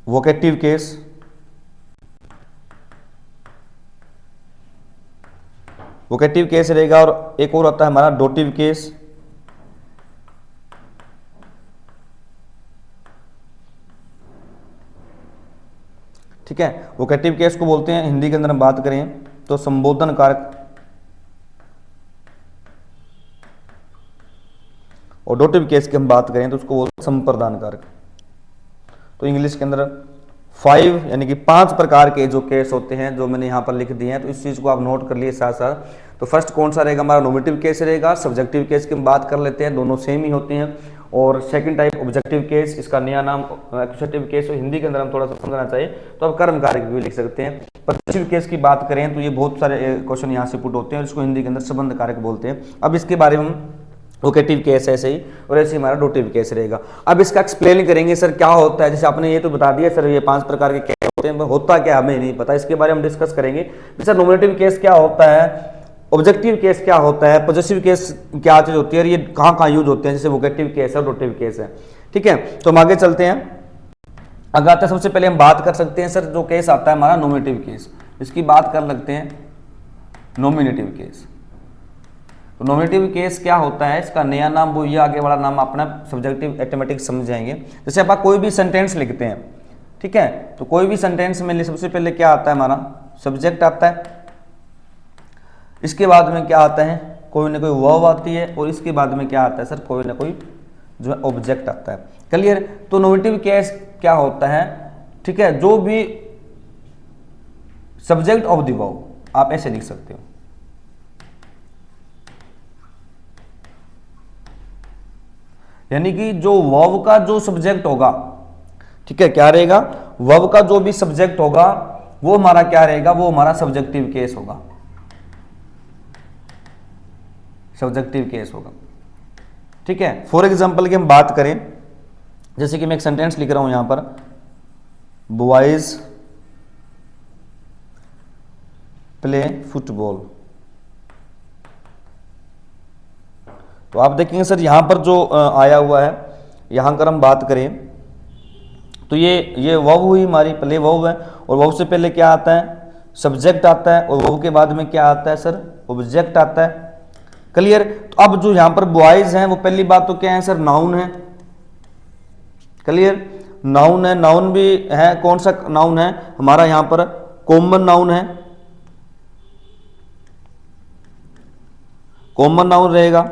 वोकेटिव केस। वोकेटिव केस रहेगा, और एक और आता है हमारा डोटिव केस। ठीक है, वोकेटिव केस को बोलते हैं हिंदी के अंदर हम बात करें तो संबोधन कारक, और डोटिव केस की हम बात करें तो उसको बोलते हैं संप्रदान कारक। तो इंग्लिश के अंदर 5 यानी कि 5 प्रकार के जो केस होते हैं जो मैंने यहाँ पर लिख दिए हैं, तो इस चीज़ को आप नोट कर लिए साथ साथ। तो फर्स्ट कौन सा रहेगा हमारा? नॉमिनेटिव केस रहेगा। सब्जेक्टिव केस की हम बात कर लेते हैं, दोनों सेम ही होते हैं। और सेकंड टाइप ऑब्जेक्टिव केस, इसका नया नाम एक्यूसेटिव केस, हिंदी के अंदर हम थोड़ा सा समझना चाहिए तो आप कर्म कारक भी लिख सकते हैं। पॉजेसिव केस की बात करें तो ये बहुत सारे क्वेश्चन यहाँ से पुट होते हैं और इसको हिंदी के अंदर संबंध कारक बोलते हैं। अब इसके बारे में वोकेटिव केस ऐसे ही, और ऐसे ही हमारा डोटिव केस रहेगा। अब इसका एक्सप्लेन करेंगे सर क्या होता है। जैसे आपने ये तो बता दिया सर ये 5 प्रकार के केस होते हैं, होता क्या हमें नहीं पता, इसके बारे में डिस्कस करेंगे। सर नॉमिनेटिव केस क्या होता है, ऑब्जेक्टिव केस क्या होता है, पॉजेसिव केस क्या चीज होती है, और ये कहाँ कहाँ यूज होते हैं, जैसे वोकेटिव केस है, डोटिव केस है, ठीक है। तो हम आगे चलते हैं। अगर आता है सबसे पहले हम बात कर सकते हैं सर जो केस आता है हमारा नॉमिनेटिव केस, इसकी बात कर लगते हैं नॉमिनेटिव केस। तो नॉमिनेटिव केस क्या होता है, इसका नया नाम वो ये आगे वाला नाम अपना सब्जेक्टिव ऑटोमेटिक समझ जाएंगे। जैसे आप कोई भी सेंटेंस लिखते हैं, ठीक है, तो कोई भी सेंटेंस में सबसे पहले क्या आता है हमारा? सब्जेक्ट आता है। इसके बाद में क्या आता है? कोई ना कोई वर्ब आती है, और इसके बाद में क्या आता है सर? कोई ना कोई जो है ऑब्जेक्ट आता है। क्लियर? तो नॉमिनेटिव केस क्या होता है, ठीक है, जो भी सब्जेक्ट ऑफ द वर्ब, आप ऐसे लिख सकते हो। यानी कि जो वर्ब का जो सब्जेक्ट होगा, ठीक है, क्या रहेगा? वर्ब का जो भी सब्जेक्ट होगा वो हमारा क्या रहेगा? वो हमारा सब्जेक्टिव केस होगा, सब्जेक्टिव केस होगा, ठीक है। फॉर एग्जांपल की हम बात करें, जैसे कि मैं एक सेंटेंस लिख रहा हूं यहां पर, बॉयज प्ले फुटबॉल। तो आप देखेंगे सर यहां पर जो आया हुआ है, यहां पर हम बात करें तो ये वर्ब हुई हमारी, प्ले वर्ब है, और वर्ब से पहले क्या आता है? सब्जेक्ट आता है, और वर्ब के बाद में क्या आता है सर? ऑब्जेक्ट आता है। क्लियर? तो अब जो यहां पर बॉयज हैं वो पहली बात तो क्या है सर? नाउन है। क्लियर? नाउन है, नाउन भी है, कौन सा नाउन है हमारा? यहां पर कॉमन नाउन है, कॉमन नाउन रहेगा,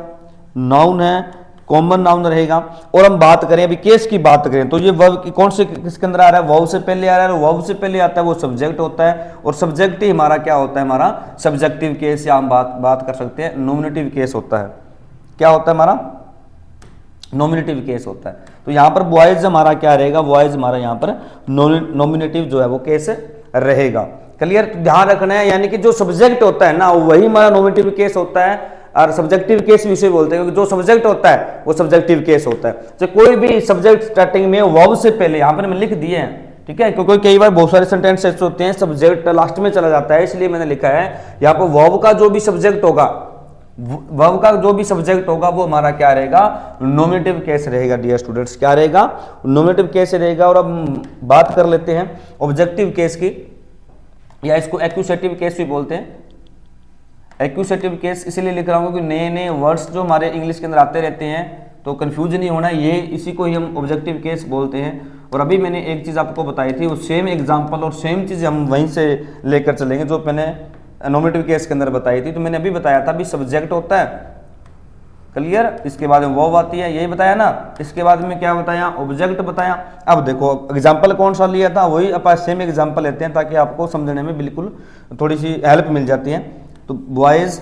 नाउन है, कॉमन नाउन रहेगा। और हम बात करें अभी केस की बात करें तो ये वर्ब की कौन से किसके अंदर आ रहा है, वर्ब से पहले आ रहा है, और वर्ब से पहले आता है वो सब्जेक्ट होता है, और सब्जेक्ट ही हमारा क्या होता है, हमारा सब्जेक्टिव केस, या हम बात कर सकते हैं नॉमिनेटिव केस होता है। क्या होता है हमारा, नॉमिनेटिव केस होता है। तो यहाँ पर बॉयज हमारा क्या रहेगा, बॉयज हमारा यहाँ पर नॉमिनेटिव जो है वो केस रहेगा। क्लियर, ध्यान रखना है, यानी कि जो सब्जेक्ट होता है ना वही हमारा नॉमिनेटिव केस होता है, और सब्जेक्टिव केस भी इसे बोलते हैं क्योंकि जो सब्जेक्ट होता है वो सब्जेक्टिव केस होता है। तो कोई भी सब्जेक्ट स्टार्टिंग में वर्ब से पहले, यहाँ पर मैं लिख दिए हैं, ठीक है, क्योंकि कई बार बहुत सारे सेंटेंस ऐसे होते हैं सब्जेक्ट लास्ट में चला जाता है, इसलिए मैंने लिखा है यहाँ पर वर्ब का जो भी सब्जेक्ट होगा, वर्ब का जो भी सब्जेक्ट होगा वो हमारा क्या रहेगा, नॉमिनेटिव केस रहेगा। डियर स्टूडेंट्स, क्या रहेगा, नॉमिनेटिव केस रहेगा। और अब बात कर लेते हैं ऑब्जेक्टिव केस की, या इसको एक्यूसेटिव केस भी बोलते हैं। एक्यूसेटिव केस इसलिए लिख रहा हूँ क्योंकि नए नए वर्ड्स जो हमारे इंग्लिश के अंदर आते रहते हैं तो कंफ्यूज नहीं होना, ये इसी को ही हम ऑब्जेक्टिव केस बोलते हैं। और अभी मैंने एक चीज़ आपको बताई थी, वो सेम एग्जांपल और सेम चीज़ हम वहीं से लेकर चलेंगे जो मैंने नॉमिनेटिव केस के अंदर बताई थी। तो मैंने अभी बताया था, अभी सब्जेक्ट होता है, क्लियर, इसके बाद में वर्ब आती है, यही बताया ना, इसके बाद में क्या बताया, ऑब्जेक्ट बताया। अब देखो एग्जाम्पल कौन सा लिया था, वही अपन सेम एग्जाम्पल लेते हैं ताकि आपको समझने में बिल्कुल थोड़ी सी हेल्प मिल जाती है। तो बॉयज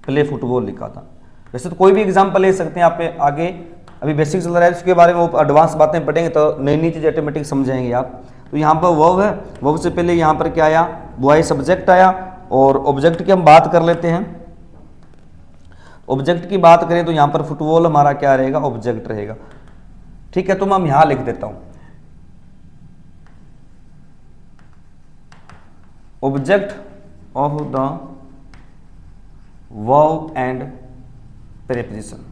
प्ले फुटबॉल लिखा था। वैसे तो कोई भी एग्जाम्पल ले सकते हैं आप आगे, अभी बेसिक चल रहा है, उसके बारे में वो एडवांस बातें पढ़ेंगे तो नई नई चीज़ ऑटोमेटिक समझेंगे आप। तो यहाँ पर वर्ब है, वर्ब से पहले यहाँ पर क्या आया, बॉय सब्जेक्ट आया, और ऑब्जेक्ट की हम बात कर लेते हैं। ऑब्जेक्ट की बात करें तो यहाँ पर फुटबॉल हमारा क्या रहेगा, ऑब्जेक्ट रहेगा, ठीक है। तो मैं यहाँ लिख देता हूँ object of the verb and preposition।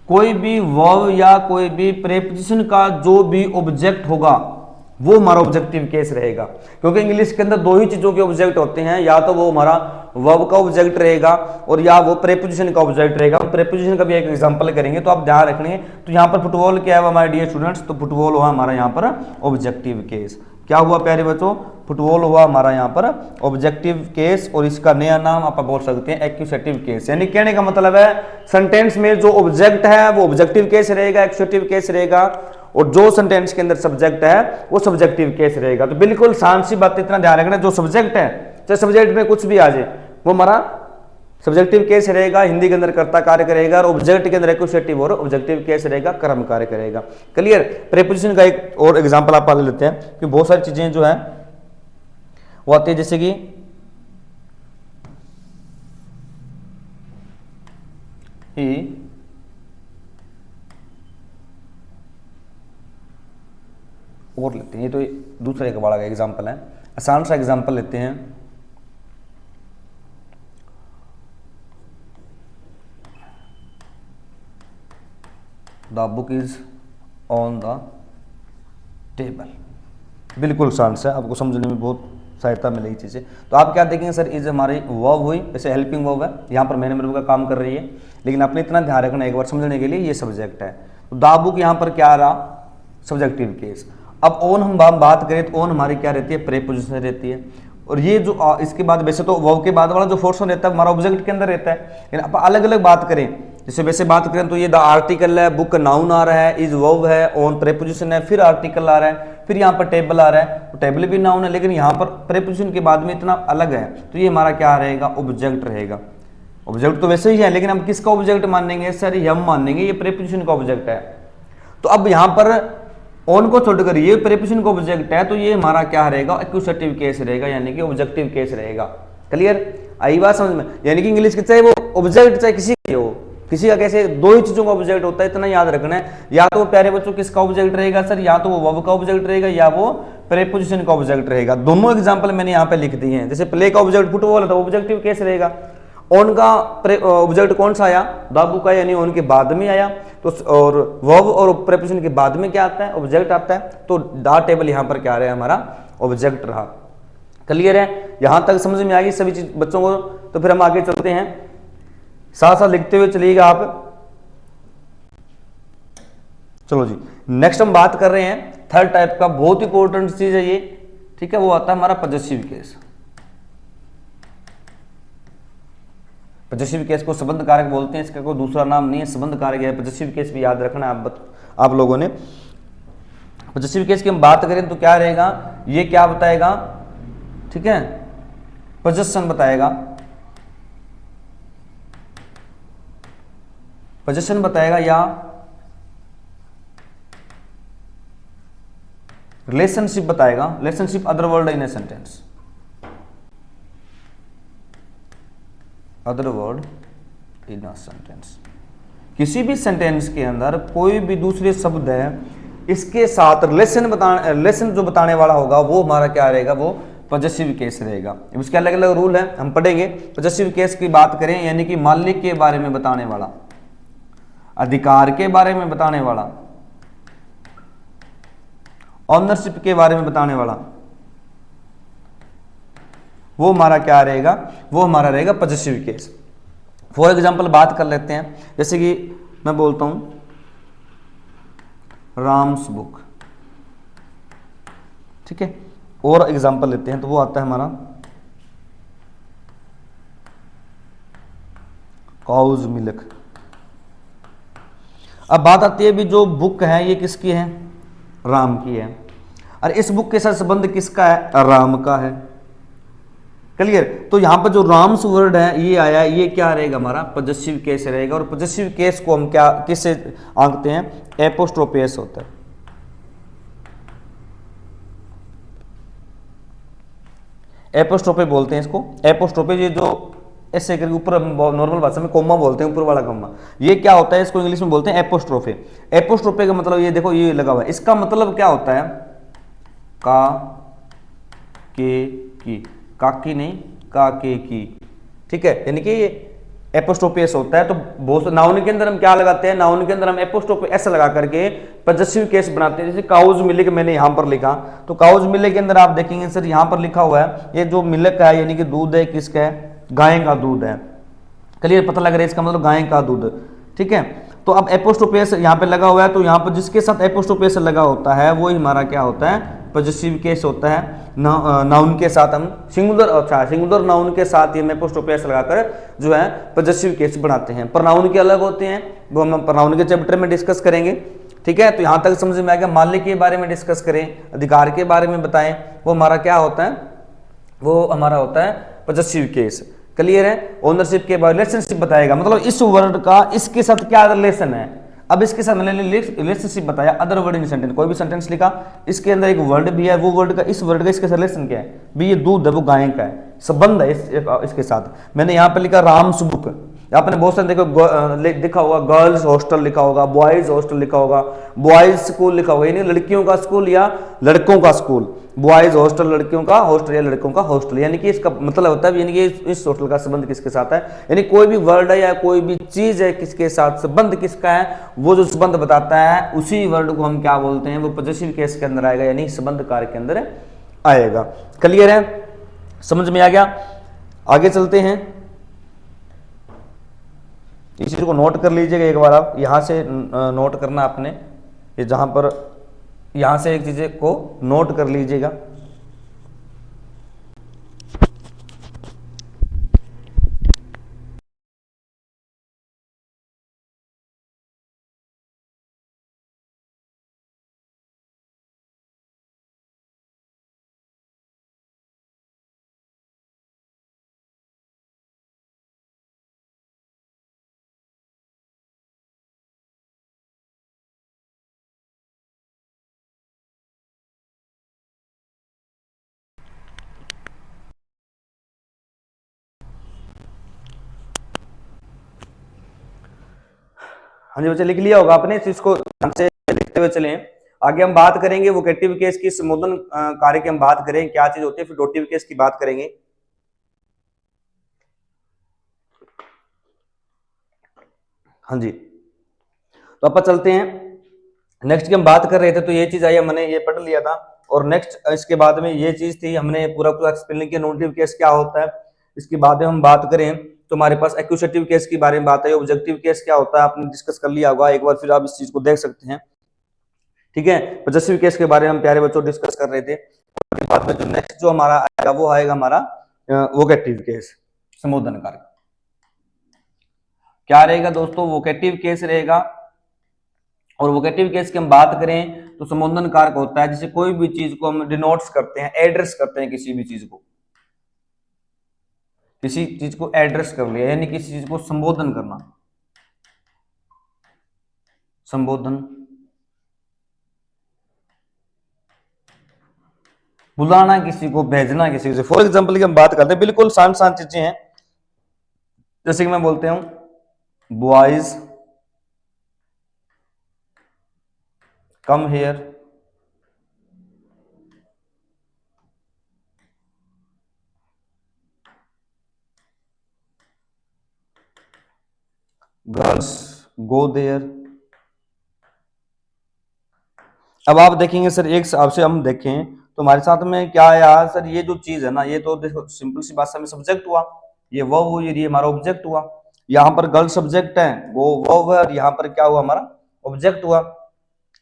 कोई भी वर्ब या कोई भी प्रेपोजिशन का जो भी ऑब्जेक्ट होगा वो हमारा ऑब्जेक्टिव केस रहेगा, क्योंकि इंग्लिश के अंदर दो ही चीजों के ऑब्जेक्ट होते हैं, या तो वो हमारा वर्ब का ऑब्जेक्ट रहेगा और या वो प्रेपोजिशन का ऑब्जेक्ट रहेगा। प्रेपोजिशन का भी एक एग्जांपल करेंगे तो आप ध्यान रखने। तो यहाँ पर फुटबॉल क्या है हमारे डियर स्टूडेंट्स, तो फुटबॉल हुआ हमारा यहाँ पर ऑब्जेक्टिव केस। क्या हुआ प्यारे बच्चों, फुटबॉल हुआ हमारा यहाँ पर ऑब्जेक्टिव केस, और इसका नया नाम आप बोल सकते हैं एक्यूसेटिव केस। यानी कहने का मतलब है सेंटेंस में जो ऑब्जेक्ट है वो ऑब्जेक्टिव केस रहेगा, एक्यूसेटिव केस रहेगा, और जो सेंटेंस के अंदर सब्जेक्ट है वो सब्जेक्टिव केस रहेगा। तो बिल्कुल शांत सी बात, इतना ध्यान रखना, जो सब्जेक्ट है चाहे सब्जेक्ट में कुछ भी आ जाए वो हमारा सब्जेक्टिव केस रहेगा, हिंदी के अंदर कर्ता कार्य करेगा, और ऑब्जेक्ट के अंदर एक्यूसेटिव और ऑब्जेक्टिव केस रहेगा, कर्म कार्य करेगा। क्लियर। प्रीपोजिशन का एक और एग्जांपल आप ले लेते हैं कि बहुत सारी चीजें जो है वो आती है, जैसे कि ही और लेते हैं, ये तो दूसरा एक बड़ा एग्जांपल है, आसान सा एग्जांपल लेते हैं। The book is on the table. बिल्कुल आसान सा, आपको समझने में बहुत सहायता मिलेगी चीज़ें। तो आप क्या देखेंगे, सर इज हमारी वर्ब हुई, जैसे हेल्पिंग वर्ब है, यहाँ पर मैंने वर्ब का काम कर रही है, लेकिन आपने इतना ध्यान रखना एक बार समझने के लिए, ये सब्जेक्ट है। तो द बुक यहाँ पर क्या आ रहा, सब्जेक्टिव केस। अब ऑन हम बात करें तो ऑन हमारी क्या रहती है, प्रीपोजिशन रहती है। और ये जो इसके बाद, वैसे तो वर्ब के बाद वाला जो फोर्सन रहता है हमारा ऑब्जेक्ट के अंदर रहता है, लेकिन आप अलग अलग बात करें, जैसे वैसे बात करें तो ये द आर्टिकल है, बुक नाउन आ रहा है, इज वर्ब है, ऑन प्रीपोजिशन है, फिर आर्टिकल आ रहा है, फिर यहाँ पर टेबल आ रहा है, तो टेबल भी नाउन है, लेकिन यहाँ पर प्रीपोजिशन के बाद में इतना अलग है, तो ये हमारा क्या रहेगा, ऑब्जेक्ट रहेगा। ऑब्जेक्ट तो वैसे ही है, लेकिन हम किसका ऑब्जेक्ट मानेंगे, सर ये हम मानेंगे ये प्रीपोजिशन का ऑब्जेक्ट है। तो अब यहाँ पर ऑन को छोड़कर ये प्रीपोजिशन का ऑब्जेक्ट है, तो ये हमारा क्या रहेगा, एक्यूसेटिव केस रहेगा, यानी कि ऑब्जेक्टिव केस रहेगा। क्लियर, आई बात समझ में। यानी कि इंग्लिश के चाहे वो ऑब्जेक्ट चाहे किसी का हो, किसी का कैसे दो ही चीजों का ऑब्जेक्ट होता है, इतना याद रखना है। या तो वो प्यारे बच्चों किसका ऑब्जेक्ट रहेगा सर, या तो वो वर्ब का ऑब्जेक्ट रहेगा या वो प्रीपोजिशन का ऑब्जेक्ट रहेगा। दोनों एग्जांपल मैंने यहाँ पे लिख दिए हैं। जैसे प्ले का ऑब्जेक्ट फुटबॉल है तो ऑब्जेक्टिव केस रहेगा। ऑन का ऑब्जेक्ट कौन सा आया, दाबू का, यानी ऑन के बाद में आया। तो और वर्ब और प्रीपोजिशन के बाद में क्या आता है, ऑब्जेक्ट आता है। तो द टेबल यहाँ पर क्या रहा, हमारा ऑब्जेक्ट रहा। क्लियर है, यहां तक समझ में आ गई सभी चीज बच्चों को। तो फिर हम आगे चलते हैं, साथ साथ लिखते हुए चलिएगा आप। चलो जी, नेक्स्ट हम बात कर रहे हैं थर्ड टाइप का, बहुत इंपॉर्टेंट चीज है ये, ठीक है, वो आता है हमारा पॉजेसिव केस। पॉजेसिव केस को संबंध कारक बोलते हैं, इसका कोई दूसरा नाम नहीं है, संबंध कारक है। पॉजेसिव केस भी याद रखना आप लोगों ने। पॉजेसिव केस की हम बात करें तो क्या रहेगा, ये क्या बताएगा, ठीक है, पोजेशन बताएगा, पोजेशन बताएगा या रिलेशनशिप बताएगा, relationship other word in a sentence, other word in a sentence. किसी भी सेंटेंस के अंदर कोई भी दूसरे शब्द है, इसके साथ रिलेशन जो बताने वाला होगा वो हमारा क्या रहेगा, वो पॉजेसिव केस रहेगा। इसके अलग अलग रूल है, हम पढ़ेंगे। पॉजेसिव केस की बात करें यानी कि मालिक के बारे में बताने वाला, अधिकार के बारे में बताने वाला, ऑनरशिप के बारे में बताने वाला, वो हमारा क्या रहेगा, वो हमारा रहेगा पॉजेसिव केस। फॉर एग्जांपल बात कर लेते हैं, जैसे कि मैं बोलता हूं राम्स बुक, ठीक है, और एग्जांपल लेते हैं तो वो आता है हमारा काउज मिल्क। अब बात आती है भी जो बुक है ये किसकी है, राम की है, और इस बुक के साथ संबंध किसका है, राम का है। क्लियर। तो यहां पर जो राम्स वर्ड है ये आया, ये क्या रहेगा हमारा पॉजेसिव केस रहेगा। और पॉजेसिव केस को हम क्या किससे आंकते हैं, एपोस्ट्रोफे होता है। एपोस्ट्रोफे बोलते हैं इसको, एपोस्ट्रोफे, ये जो ऐसे करके ऊपर नॉर्मल भाषा में कोमा बोलते हैं, ऊपर वाला कोमा, ये क्या होता है, इसको इंग्लिश में बोलते हैं एपोस्ट्रोफे। एपोस्ट्रोफे का मतलब ये देखो ये लगा हुआ है, इसका मतलब क्या होता है, का के की, काकी नहीं का के की, ठीक है, यानी कि एपोस्ट्रोफे होता है। तो बहुत नाउन के अंदर हम क्या लगाते हैं, नाउन के अंदर हम एपोस्ट्रोफे ऐसा लगा करके पॉजेसिव केस बनाते हैं। जैसे काउज मिल्क मैंने यहां पर लिखा, तो काउज मिल्क के अंदर आप देखेंगे सर यहां पर लिखा हुआ है ये जो मिल्क है यानी कि दूध है, किसका है, गाय का दूध है। क्लियर, पता लग रहा है इसका मतलब गाय का दूध, ठीक है। तो अब एपोस्ट्रोफे यहाँ पे लगा हुआ है, तो यहाँ पर जिसके साथ एपोस्ट्रोफे लगा होता है वो हमारा क्या होता है, पॉजेसिव केस होता है। नाउन के साथ हम सिंगुलर, अच्छा सिंगुलर नाउन के साथ ही हम एपोस्ट्रोफे लगाकर जो है पॉजेसिव केस बनाते हैं। प्रोनाउन के अलग होते हैं, वो हम प्रोनाउन के चैप्टर में डिस्कस करेंगे, ठीक है। तो यहाँ तक समझ में आ गया। मालिक के बारे में डिस्कस करें, अधिकार के बारे में बताएं, वो हमारा क्या होता है, वो हमारा होता है पॉजेसिव केस। क्लियर है। ओनरशिप के बाद रिलेशनशिप बताएगा, मतलब इस वर्ड का इसके साथ क्या रिलेशन है। अब इसके साथ रिलेशनशिप बताया, अदर वर्ड इन सेंटेंस, कोई भी सेंटेंस लिखा, इसके अंदर एक वर्ड भी है, वो वर्ड का इस वर्ड का इसके साथ रिलेशन क्या है, भी ये दूध है वो गाय का है, संबंध है इसके साथ। मैंने यहाँ पे लिखा राम्स बुक, आपने बहुत सारे देखो लिखा होगा गर्ल्स हॉस्टल लिखा होगा, बॉयज हॉस्टल लिखा होगा, बॉयज स्कूल लिखा होगा, यानी लड़कियों का स्कूल या लड़कों का स्कूल, बॉयज हॉस्टल लड़कियों का हॉस्टल या लड़कों का हॉस्टल, यानी कि इसका मतलब होता है यानी कि इस हॉस्टल का संबंध किसके साथ है, यानी कोई भी वर्ड है या कोई भी चीज है किसके साथ संबंध किसका है, वो जो संबंध बताता है उसी वर्ड को हम क्या बोलते हैं, वो पॉजेसिव केस के अंदर आएगा, यानी संबंध कारक के अंदर आएगा। क्लियर है, समझ में आ गया। आगे चलते हैं, इस चीज को नोट कर लीजिएगा एक बार, आप यहां से नोट करना आपने, ये जहां पर यहां से एक चीज को नोट कर लीजिएगा। हाँ जी बच्चे, लिख लिया होगा आपने, इस को ध्यान से लिखते हुए चलें। आगे हम बात करेंगे वोकेटिव केस की, संबोधन कार्य की हम बात करें क्या चीज होती है, फिर डोटिव केस की बात करेंगे। हाँ जी, तो अपन चलते हैं नेक्स्ट की हम बात कर रहे थे, तो ये चीज आई हमने ये पढ़ लिया था, और नेक्स्ट इसके बाद में ये चीज थी, हमने पूरा पूरा एक्सप्लेन किया नोटिव केस क्या होता है। इसके बाद में हम बात करें तो हमारे पास एक्यूजेटिव केस के बारे में बात है, ऑब्जेक्टिव केस क्या होता है आपने डिस्कस कर लिया होगा, एक बार फिर आप इस चीज को देख सकते हैं, ठीक है। पॉजेसिव केस के बारे में हम प्यारे बच्चों डिस्कस कर रहे थे। के बाद में जो नेक्स्ट जो हमारा आएगा वो आएगा हमारा वोकेटिव केस, संबोधन कारक। क्या रहेगा दोस्तों? वोकेटिव केस रहेगा। और वोकेटिव केस की हम बात करें तो संबोधन कारक होता है जैसे कोई भी चीज को हम डिनोट्स करते हैं, एड्रेस करते हैं, किसी भी चीज को, किसी चीज को एड्रेस कर लिया, यानी किसी चीज को संबोधन करना, संबोधन, बुलाना किसी को, भेजना किसी से। फॉर एग्जाम्पल की हम बात करते हैं, बिल्कुल शांत शांत चीजें हैं, जैसे कि मैं बोलते हूं boys come here, girls go there. अब आप देखेंगे सर, एक हिसाब से हम देखें तो हमारे साथ में क्या है यार सर, ये जो चीज है ना, ये तो देखो सिंपल सी भाषा में सब्जेक्ट हुआ, ये वर्ब हुई, ये हमारा ऑब्जेक्ट हुआ। यहाँ पर गर्ल सब्जेक्ट है, वो वर्ब है, और यहाँ पर क्या हुआ हमारा ऑब्जेक्ट हुआ।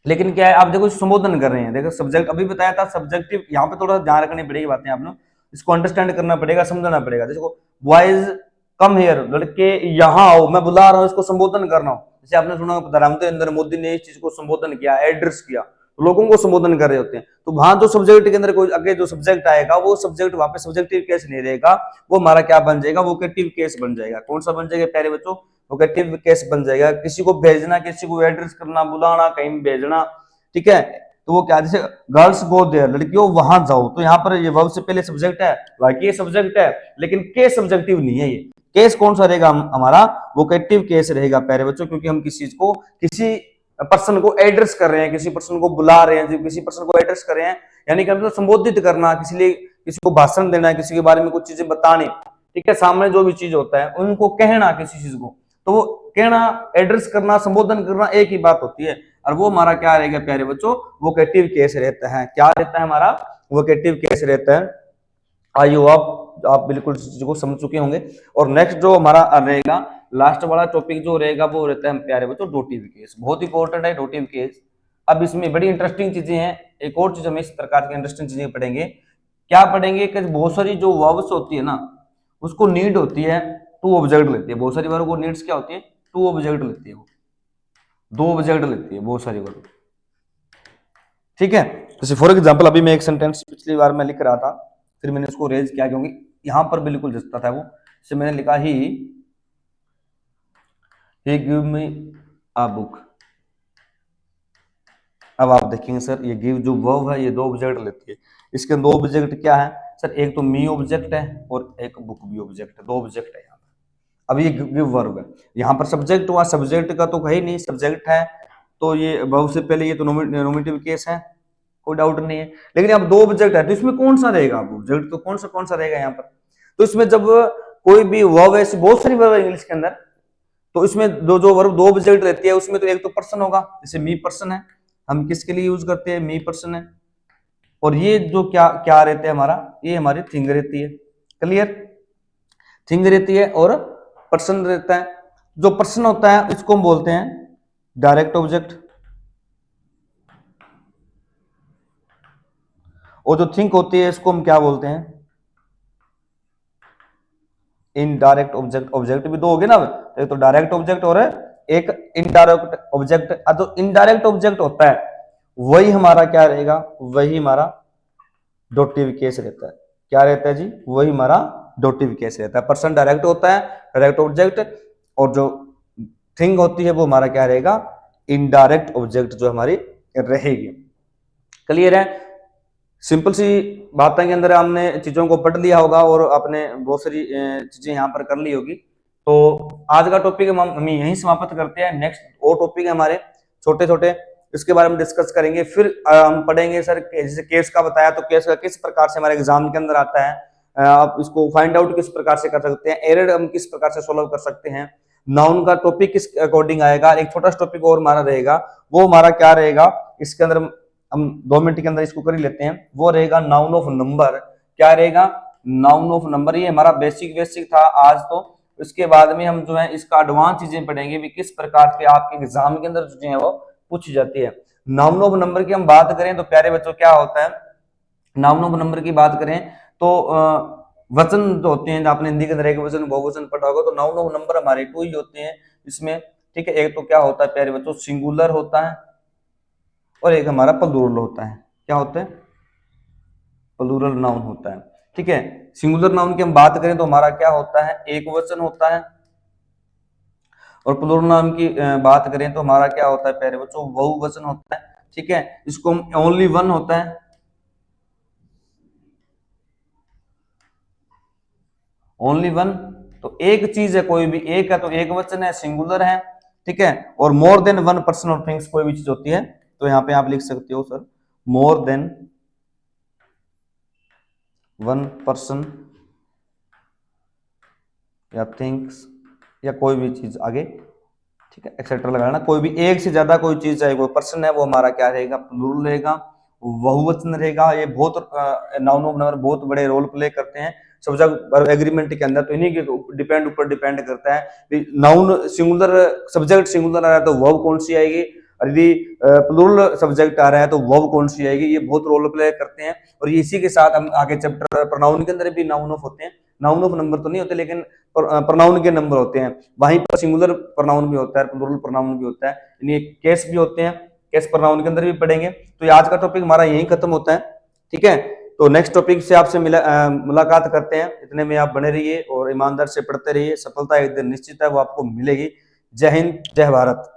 लेकिन क्या है, आप देखो संबोधन कर रहे हैं, देखो सब्जेक्ट अभी बताया था सब्जेक्टिव, यहाँ पे थोड़ा ध्यान रखनी पड़ेगी बातें, आपने इसको अंडरस्टैंड करना पड़ेगा, समझना पड़ेगा। देखो बॉयज कम हियर, लड़के यहाँ आओ, मैं बुला रहा हूँ, इसको संबोधन कर रहा हूँ। जैसे आपने सुना प्रधानमंत्री नरेंद्र मोदी ने इस चीज को संबोधन किया, एड्रेस किया, लोगों को संबोधन कर रहे होते हैं। तो वहां जो सब्जेक्ट के अंदर कोई आगे जो सब्जेक्ट आएगा, वो सब्जेक्ट वहां पे सब्जेक्टिव केस नहीं रहेगा, वो हमारा क्या बन जाएगा, वोकेटिव केस बन जाएगा। कौन सा बन जाएगा प्यारे बच्चों? वोकेटिव केस बन जाएगा। किसी को भेजना, किसी को एड्रेस करना, बुलाना, कहीं भेजना, ठीक है। तो वो क्या, जैसे गर्ल्स गो देयर, लड़कियों वहां जाओ, तो यहाँ पर ये वर्ब से पहले सब्जेक्ट है, बाकी ये सब्जेक्ट है, लेकिन केस सब्जेक्टिव नहीं है। ये केस कौन सा रहेगा? हमारा वोकेटिव केस रहेगा प्यारे बच्चों, क्योंकि हम किसी चीज को, किसी पर्सन को एड्रेस कर रहे हैं, किसी पर्सन को बुला रहे हैं, किसी पर्सन को एड्रेस कर रहे हैं, यानी कि मतलब संबोधित करना, किसी लिए किसी को भाषण देना है, किसी के बारे में कुछ चीजें बताने, ठीक है, सामने जो भी चीज होता है उनको कहना किसी चीज को, तो वो कहना, एड्रेस करना, संबोधन करना एक ही बात होती है। और वो हमारा क्या रहेगा प्यारे बच्चों? वोकेटिव केस रहता है। क्या रहता है हमारा? वोकेटिव केस रहता है। आइयो आप बिल्कुल इस चीज को समझ चुके होंगे। और नेक्स्ट जो हमारा रहेगा, लास्ट वाला टॉपिक जो रहेगा वो रहता है प्यारे बच्चों डोटिव केस। बहुत इंपॉर्टेंट है डोटिव केस। अब इसमें बड़ी इंटरेस्टिंग चीजें हैं। एक और चीज हम इस प्रकार की इंटरेस्टिंग चीजें पढ़ेंगे। क्या पढ़ेंगे कि बहुत सारी जो वर्ब्स होती है ना, उसको नीड होती है टू ऑब्जेक्ट लेती है। बहुत सारी वर्ब को नीड्स क्या होती है? टू ऑब्जेक्ट लेती है, वो दो ऑब्जेक्ट लेती है बहुत सारी वर्ब, ठीक है। जैसे फॉर एग्जांपल अभी मैं एक सेंटेंस पिछली बार मैं लिख रहा था, फिर मैंने उसको रेज किया क्योंकि यहां पर बिल्कुल जचता था वो। जैसे मैंने लिखा ही गिव मी अ बुक। अब आप देखेंगे सर, ये गिव जो वर्ब है ये दो ऑब्जेक्ट लेती है। इसके दो ऑब्जेक्ट क्या है सर? एक तो मी ऑब्जेक्ट है और एक बुक भी ऑब्जेक्ट है, दो ऑब्जेक्ट है यहाँ पर। अब ये गिव वर्ब है, यहाँ पर सब्जेक्ट हुआ, सब्जेक्ट का तो कहीं नहीं, सब्जेक्ट है तो ये वर्ब से पहले ये तो नोमिनेटिव केस है, कोई डाउट नहीं है। लेकिन अब दो ऑब्जेक्ट है तो इसमें कौन सा रहेगा ऑब्जेक्ट? तो कौन सा रहेगा यहाँ पर? तो इसमें जब कोई भी वर्ब है, बहुत सारी वर्ब है इंग्लिश के अंदर, तो इसमें जो वर्ब दो ऑब्जेक्ट रहती है उसमें तो एक तो पर्सन होगा, जैसे मी पर्सन है, हम किसके लिए यूज करते हैं? मी पर्सन है। और ये जो क्या क्या रहते हैं हमारा, ये हमारी थिंग रहती है। क्लियर? थिंग रहती है और पर्सन रहता है। जो पर्सन होता है इसको हम बोलते हैं डायरेक्ट ऑब्जेक्ट, और जो थिंक होती है इसको हम क्या बोलते हैं? Indirect object. ऑब्जेक्ट भी दो हो गए ना, एक तो डायरेक्ट ऑब्जेक्ट और एक इनडायरेक्ट ऑब्जेक्ट। जो इनडायरेक्ट ऑब्जेक्ट होता है वही हमारा क्या रहेगा? वही हमारा डोटिव केस रहता है। क्या रहता है जी? वही हमारा डोटिव केस रहता है। पर्सन डायरेक्ट होता है, डायरेक्ट ऑब्जेक्ट, और जो थिंग होती है वो हमारा क्या रहेगा? इनडायरेक्ट ऑब्जेक्ट जो हमारी रहेगी। क्लियर है? सिंपल सी बातों के अंदर हमने चीजों को पढ़ लिया होगा और आपने बहुत सारी चीजें यहाँ पर कर ली होगी। तो आज का टॉपिक हम यहीं समाप्त करते हैं। नेक्स्ट और टॉपिक है हमारे छोटे छोटे, इसके बारे में डिस्कस करेंगे। फिर हम पढ़ेंगे सर, जैसे केस का बताया तो केस का किस प्रकार से हमारे एग्जाम के अंदर आता है, आप इसको फाइंड आउट किस प्रकार से कर सकते हैं, एरर हम किस प्रकार से सोल्व कर सकते हैं, नाउन का टॉपिक किस अकॉर्डिंग आएगा। एक छोटा सा टॉपिक और हमारा रहेगा, वो हमारा क्या रहेगा, इसके अंदर हम 2 मिनट के अंदर इसको कर ही लेते हैं। वो रहेगा नाउन ऑफ नंबर। क्या रहेगा? Noun of number. ये हमारा बेसिक था आज। तो इसके बाद में हम जो है इसका एडवांस चीजें पढ़ेंगे भी, किस प्रकार से आपके एग्जाम के अंदर जो है वो पूछी जाती है। नाउन ऑफ नंबर की हम बात करें तो प्यारे बच्चों क्या होता है, नाउन ऑफ नंबर की बात करें तो वचन जो होते हैं, आपने हिंदी के अंदर एक वचन बहुवचन पढ़ा होगा, तो नाउन ऑफ नंबर हमारे 2 ही होते हैं इसमें, ठीक है। एक तो क्या होता है प्यारे बच्चों, सिंगुलर होता है, और एक हमारा प्लूरल होता है। क्या होता है? प्लूरल नाउन होता है, ठीक है। सिंगुलर नाउन की हम बात करें तो हमारा क्या होता है, एक वचन होता है, और प्लूरल नाउन की बात करें तो हमारा क्या होता है प्यारे बच्चों, बहुवचन होता है, ठीक है। इसको हम ओनली वन होता है, ओनली वन। तो एक चीज है, कोई भी एक है तो एक वचन है, सिंगुलर है, ठीक है। और मोर देन वन पर्सन और थिंग्स कोई भी चीज होती है तो यहाँ पे आप लिख सकते हो sir, more than one person या थिंग्स, या कोई भी चीज आगे, ठीक है, एक्सेट्रा लगाना। कोई भी एक से ज्यादा कोई चीज, चाहे कोई पर्सन है, वो हमारा क्या रहेगा, प्लूरल रहेगा, बहुवचन रहेगा। ये बहुत नाउन ऑफ नंबर बहुत बड़े रोल प्ले करते हैं सब्जेक्ट एग्रीमेंट के अंदर, तो इन्हीं के ऊपर डिपेंड करता है। नाउन सिंगुलर, सब्जेक्ट सिंगुलर आ रहा है तो वर्ब कौन सी आएगी, और यदि प्लूरल सब्जेक्ट आ रहा है तो वर्ब कौन सी आएगी, ये बहुत रोल प्ले करते हैं। और इसी के साथ हम आगे चैप्टर प्रोनाउन के अंदर भी नाउन ऑफ होते हैं, नाउन ऑफ नंबर तो नहीं होते लेकिन प्रोनाउन के नंबर होते हैं, वहीं पर सिंगुलर प्रोनाउन भी होता है, प्लूरल प्रोनाउन भी होता है, यानी केस भी होते हैं, केस प्रोनाउन के अंदर भी पढ़ेंगे। तो ये आज का टॉपिक हमारा यहीं खत्म होता है, ठीक है। तो नेक्स्ट टॉपिक से आपसे मुलाकात करते हैं। इतने में आप बने रहिए और ईमानदार से पढ़ते रहिए, सफलता एक दिन निश्चित है, वो आपको मिलेगी। जय हिंद, जय भारत।